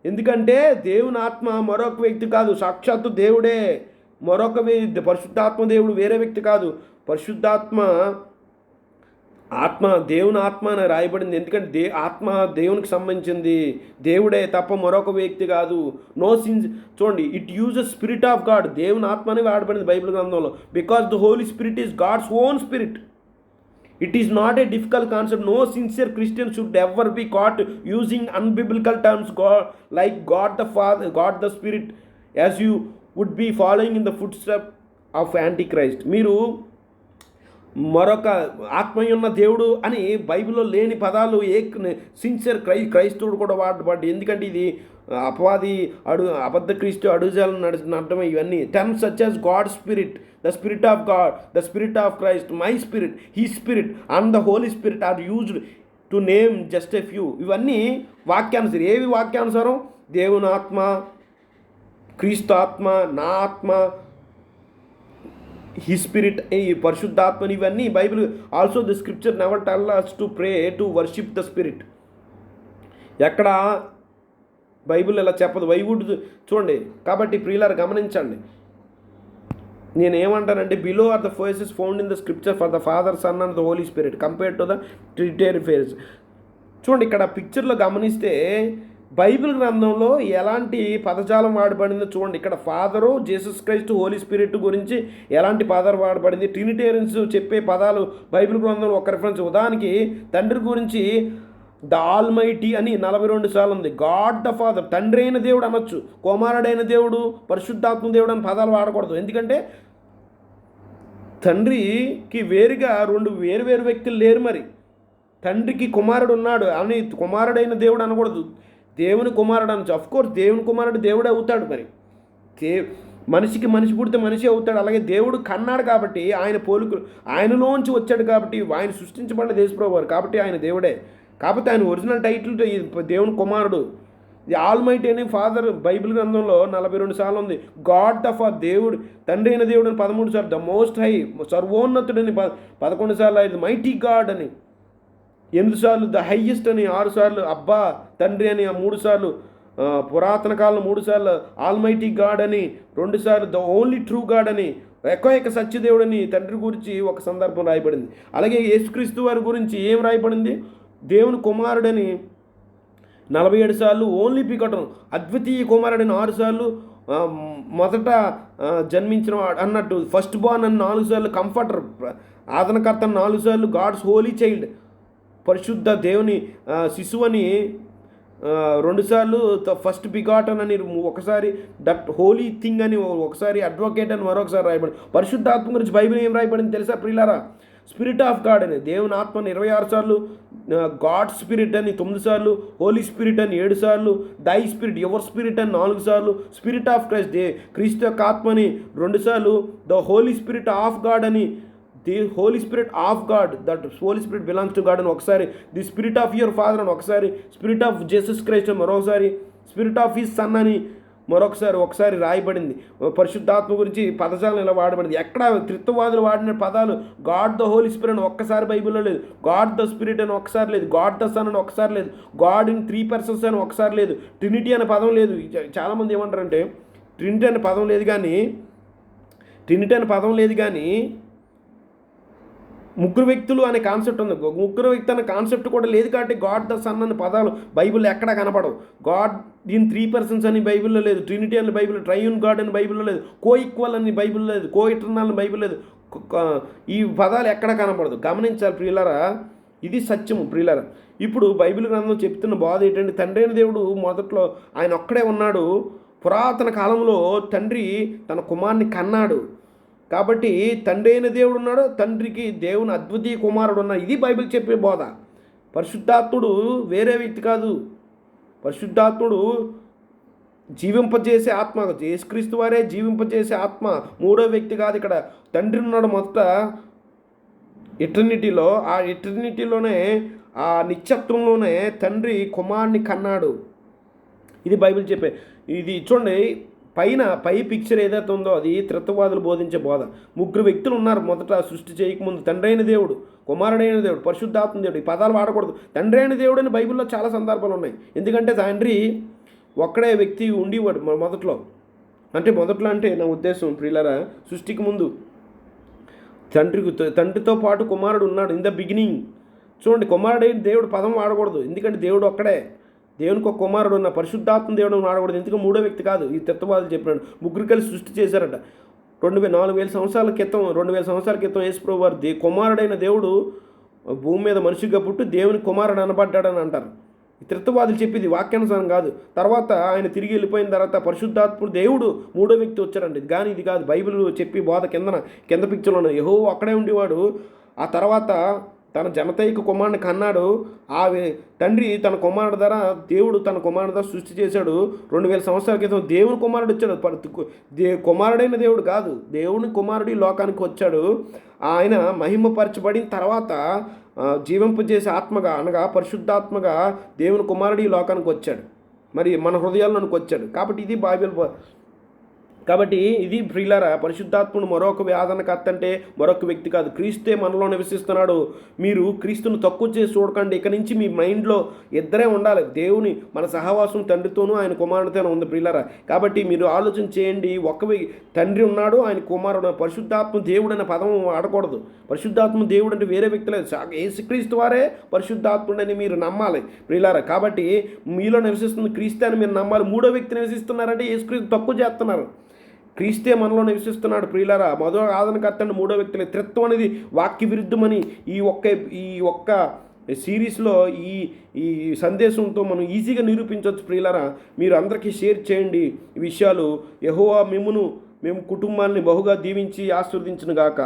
ఎందుకంటే దేవుని ఆత్మ మరొక వ్యక్తి కాదు, సాక్షాత్తు దేవుడే. మరొక పరిశుద్ధాత్మ దేవుడు వేరే వ్యక్తి కాదు. పరిశుద్ధాత్మ ఆత్మ దేవుని ఆత్మ అని రాయబడింది. ఎందుకంటే ఆత్మ దేవునికి సంబంధించింది, దేవుడే తప్ప మరొక వ్యక్తి కాదు. No sins. చూడండి, it uses spirit of God. దేవుని ఆత్మ అని వాడబడింది బైబిల్ గ్రంథంలో. Because the holy spirit is God's own spirit. It is not a difficult concept. No sincere Christian should ever be caught using unbiblical terms like God the Father, God the Spirit, as you would be following in the footsteps of Antichrist. మీరు మరొక ఆత్మయున్న దేవుడు అని బైబిల్లో లేని పదాలు sincere క్రైస్తవుడు కూడా వాడబడ్డాడు. ఎందుకంటే ఇది అపవాది అబద్ధ క్రీస్తు అడుగుజాలను నడటమే ఇవన్నీ. Terms such as God spirit, the spirit of God, the spirit of Christ, my spirit, he spirit and the holy spirit are used to name just a few. ఇవన్నీ వాక్యానుసారం. ఏవి వాక్యానుసారం? దేవుని ఆత్మ, క్రీస్తు ఆత్మ, నా ఆత్మ, హీ స్పిరిట్, ఈ పరిశుద్ధాత్మని, ఇవన్నీ Bible. Also the scripture never tell us to pray to worship the spirit. ఎక్కడ బైబిల్ ఇలా చెప్పదు. వైవుడ్ చూడండి. కాబట్టి ప్రియులారా గమనించండి, నేనేమంటానంటే below are the forces found in the scripture for the father, son and the holy spirit compared to the trinitary phase. చూడండి, ఇక్కడ పిక్చర్లో గమనిస్తే బైబిల్ గ్రంథంలో ఎలాంటి పదజాలం వాడబడిందో చూడండి. ఇక్కడ father, Jesus Christ, holy spirit గురించి ఎలాంటి పదాలు వాడబడింది. ట్రినిటేరియన్స్ చెప్పే పదాలు బైబిల్ గ్రంథంలో ఒక రిఫరెన్స్. ఉదాహరణకి తండ్రి గురించి ద ఆల్మైటీ అని 42 సార్లు ఉంది. గాడ్ ద ఫాదర్, తండ్రి అయిన దేవుడు అనొచ్చు. కుమారుడైన దేవుడు, పరిశుద్ధాత్మ దేవుడు అని పదాలు వాడకూడదు. ఎందుకంటే తండ్రికి వేరుగా వేరు వ్యక్తులు లేరు. మరి తండ్రికి కుమారుడు ఉన్నాడు అని కుమారుడైన దేవుడు అనకూడదు, దేవుని కుమారుడు అనొచ్చు. అఫ్కోర్స్ దేవుని కుమారుడు దేవుడే అవుతాడు. మరి మనిషికి మనిషి పుడితే మనిషి అవుతాడు. అలాగే దేవుడు కన్నాడు కాబట్టి ఆయన పోలికలు, ఆయనలోంచి వచ్చాడు కాబట్టి, ఆయన సృష్టించబడిన దేశప్రభు వారు కాబట్టి ఆయన దేవుడే. కాకపోతే ఆయన ఒరిజినల్ టైటిల్ దేవుని కుమారుడు. ది ఆల్మైటీ అనే ఫాదర్ బైబిల్ గ్రంథంలో 42 సార్లు ఉంది. గాడ్ ద ఫాదర్, దేవుడు, తండ్రి అయిన దేవుడు అని 13 సార్లు. ద మోస్ట్ హై, సర్వోన్నతుడని 11 సార్లు. అది మైటీ గాడ్ అని 8 సార్లు. ద హైయెస్ట్ అని 6 సార్లు. అబ్బా తండ్రి అని 3 సార్లు. పురాతన కాలంలో 3 సార్లు. ఆల్మైటీ గాడ్ అని 2 సార్లు. ద ఓన్లీ ట్రూ గాడ్ అని, ఏకైక సత్యదేవుడు అని తండ్రి గురించి ఒక సందర్భం రాయబడింది. అలాగే యేసుక్రీస్తు వారి గురించి ఏం రాయబడింది? దేవుని కుమారుడని 47 సార్లు. ఓన్లీ బిగటన్, అద్వితీయ కుమారుడని 6 సార్లు. మొదట జన్మించిన అన్నట్టు ఫస్ట్ బోర్న్ అని 4 సార్లు. కంఫర్టర్, ఆదరణకర్త 4 సార్లు. గాడ్స్ హోలీ చైల్డ్, పరిశుద్ధ దేవుని శిశువు అని 2 సార్లు. ఫస్ట్ బిగాటన్ అని ఒకసారి. దట్ హోలీ థింగ్ అని ఒకసారి. అడ్వకేట్ అని మరొకసారి రాయబడింది. పరిశుద్ధాత్మ గురించి బైబిల్ ఏం రాయబడింది తెలుసా ప్రియులారా? స్పిరిట్ ఆఫ్ గాడ్ అని, దేవుని ఆత్మని 26 సార్లు. గాడ్ స్పిరిట్ అని 9 సార్లు. హోలీ స్పిరిట్ అని 7 సార్లు. దై స్పిరిట్, యువర్ స్పిరిట్ అని 4 సార్లు. స్పిరిట్ ఆఫ్ క్రైస్ట్, క్రీస్తు యొక్క ఆత్మని 2 సార్లు. The holy spirit of God అని, the holy spirit of God, that holy spirit belongs to God అని ఒకసారి. The spirit of your father అని ఒకసారి. స్పిరిట్ ఆఫ్ జీసస్ క్రైస్ట్ అని మరొకసారి. స్పిరిట్ ఆఫ్ హిస్ సన్ అని ఒకసారి రాయబడింది. పరిశుద్ధాత్మ గురించి పదజాలం ఇలా వాడబడింది. ఎక్కడ త్రిత్వవాదులు వాడిన పదాలు గాడ్ ద హోలీ స్పిరిట్ అని ఒక్కసారి బైబిల్లో లేదు. గాడ్ ద స్పిరిట్ అని ఒకసారి లేదు. గాడ్ ద సన్ అని ఒకసారి లేదు. గాడ్ ఇన్ 3 పర్సన్స్ అని ఒకసారి లేదు. ట్రినిటీ అనే పదం లేదు. చాలామంది ఏమంటారంటే ట్రినిటీ అనే పదం లేదు కానీ ముగ్గురు వ్యక్తులు అనే కాన్సెప్ట్ ఉంది. ముగ్గురు వ్యక్తి అనే కాన్సెప్ట్ కూడా లేదు కాబట్టి గాడ్ ద సన్ అనే పదాలు బైబిల్లో ఎక్కడా కనపడవు. గాడ్ ఇన్ 3 పర్సన్స్ అని బైబిల్లో లేదు. ట్రినిటీ అని బైబిల్లో, ట్రైయూన్ గాడ్ అని బైబిల్లో లేదు. కో ఈక్వల్ అని బైబిల్లో లేదు. కో ఇటర్నల్ అని బైబిల్ లేదు. ఈ పదాలు ఎక్కడ కనపడదు. గమనించాలి ప్రియులారా, ఇది సత్యము ప్రియులారా. ఇప్పుడు బైబిల్ గ్రంథం చెప్తున్న బాధ ఏంటంటే తండ్రి అయిన దేవుడు మొదట్లో ఆయన ఒక్కడే ఉన్నాడు. పురాతన కాలంలో తండ్రి తన కుమారుని కన్నాడు కాబట్టి తండ్రి అయిన దేవుడు ఉన్నాడు, తండ్రికి దేవుని అద్వితీయ కుమారుడు ఉన్నాడు. ఇది బైబిల్ చెప్పే బోధ. పరిశుద్ధాత్ముడు వేరే వ్యక్తి కాదు. పరిశుద్ధాత్ముడు జీవింపజేసే ఆత్మ. యేసుక్రీస్తు వారే జీవింపజేసే ఆత్మ, మూడో వ్యక్తి కాదు. ఇక్కడ తండ్రి ఉన్నాడు మొదట ఎటర్నిటీలో. ఆ ఎటర్నిటీలోనే ఆ నిత్యత్వంలోనే తండ్రి కుమారుని కన్నాడు. ఇది బైబిల్ చెప్పే. ఇది చూడండి, పై పిక్చర్ ఏదైతే ఉందో అది త్రిత్వవాదులు బోధించే బోధ. ముగ్గురు వ్యక్తులు ఉన్నారు మొదట సృష్టి చేయకముందు. తండ్రి అయిన దేవుడు, కుమారుడైన దేవుడు, పరిశుద్ధాత్మ దేవుడు. ఈ పదాలు వాడకూడదు. తండ్రి అయిన దేవుడు అని బైబిల్లో చాలా సందర్భాలు ఉన్నాయి. ఎందుకంటే తండ్రి ఒక్కడే వ్యక్తి ఉండేవాడు మొదట్లో. మొదట్లో అంటే నా ఉద్దేశం ప్రియులారా, సృష్టికి ముందు తండ్రితో పాటు కుమారుడు ఉన్నాడు. In the beginning. చూడండి, కుమారుడైన దేవుడు పదం వాడకూడదు. ఎందుకంటే దేవుడు ఒక్కడే. దేవునికి ఒక కుమారుడు ఉన్న, పరిశుద్ధాత్మ దేవుడు వాడకూడదు. ఎందుకు మూడో వ్యక్తి కాదు. ఈ తత్వవాదులు చెప్పినాడు. ముగ్గురు కలిసి సృష్టి చేశారట. 4,000 సంవత్సరాల క్రితం, 2,000 సంవత్సరాల క్రితం యేసుప్రభువు వారు కుమారుడైన దేవుడు భూమి మీద మనిషిగా పుట్టి దేవుని కుమారుడు అనబడ్డాడని అంటారు. ఈ త్రిత్వవాదులు చెప్పింది వాక్యానుసారం కాదు. తర్వాత ఆయన తిరిగి వెళ్ళిపోయిన తర్వాత పరిశుద్ధాత్ముడు దేవుడు మూడో వ్యక్తి వచ్చారండి. కానీ ఇది కాదు బైబిల్ చెప్పి బోధ. కింద పిక్చర్లో యెహోవా అక్కడే ఉండేవాడు. ఆ తర్వాత తన జనతైక కుమారుని కన్నాడు. ఆ తండ్రి తన కుమారుడు ద్వారా, దేవుడు తన కుమారుడు ద్వారా సృష్టి చేశాడు. 2,000 సంవత్సరాల క్రితం దేవుని కుమారుడు వచ్చాడు. కుమారుడైన దేవుడు కాదు, దేవుని కుమారుడు లోకానికి వచ్చాడు. ఆయన మహిమపరచబడిన తర్వాత జీవింపజేసే ఆత్మగా, అనగా పరిశుద్ధాత్మగా దేవుని కుమారుడు ఈ లోకానికి వచ్చాడు. మరి మన హృదయాల్లోనికి వచ్చాడు. కాబట్టి ఇది బైబిల్. కాబట్టి ఇది ప్రియులారా, పరిశుద్ధాత్ముడు మరొక వేదనకర్త అంటే మరొక వ్యక్తి కాదు, క్రీస్తే మనలో నివసిస్తున్నాడు. మీరు క్రీస్తును తక్కువ చేసి చూడకండి. ఇక నుంచి మీ మైండ్లో ఇద్దరే ఉండాలి. దేవుని మన సహవాసం తండ్రితోనూ ఆయన కుమారుడితోనూ ఉంది ప్రియులారా. కాబట్టి మీరు ఆలోచన చేయండి. తండ్రి ఉన్నాడు, ఆయన కుమారుడు. పరిశుద్ధాత్మ దేవుడు అనే పదం వాడకూడదు. పరిశుద్ధాత్మ దేవుడు అంటే వేరే వ్యక్తి లేదు. యేసుక్రీస్తు వారే పరిశుద్ధాత్ముడని మీరు నమ్మాలి ప్రియులారా. కాబట్టి మీలో నివసిస్తుంది క్రీస్తే అని మీరు నమ్మాలి. మూడో వ్యక్తి నివసిస్తున్నారంటే యేసుక్రీస్తు తక్కువ చేస్తున్నారు. క్రీస్తే మనలో నివసిస్తున్నాడు ప్రియులారా. మొదటి ఆదరణకర్త మూడో వ్యక్తులే. త్రిత్వం అనేది వాక్య విరుద్ధమని ఈ ఒక్క సిరీస్లో ఈ సందేశంతో మనం ఈజీగా నిరూపించవచ్చు ప్రియులారా. మీరు అందరికీ షేర్ చేయండి ఈ విషయాలు. యెహోవా మేము కుటుంబాన్ని బహుగా దీవించి ఆశీర్వదించును గాక.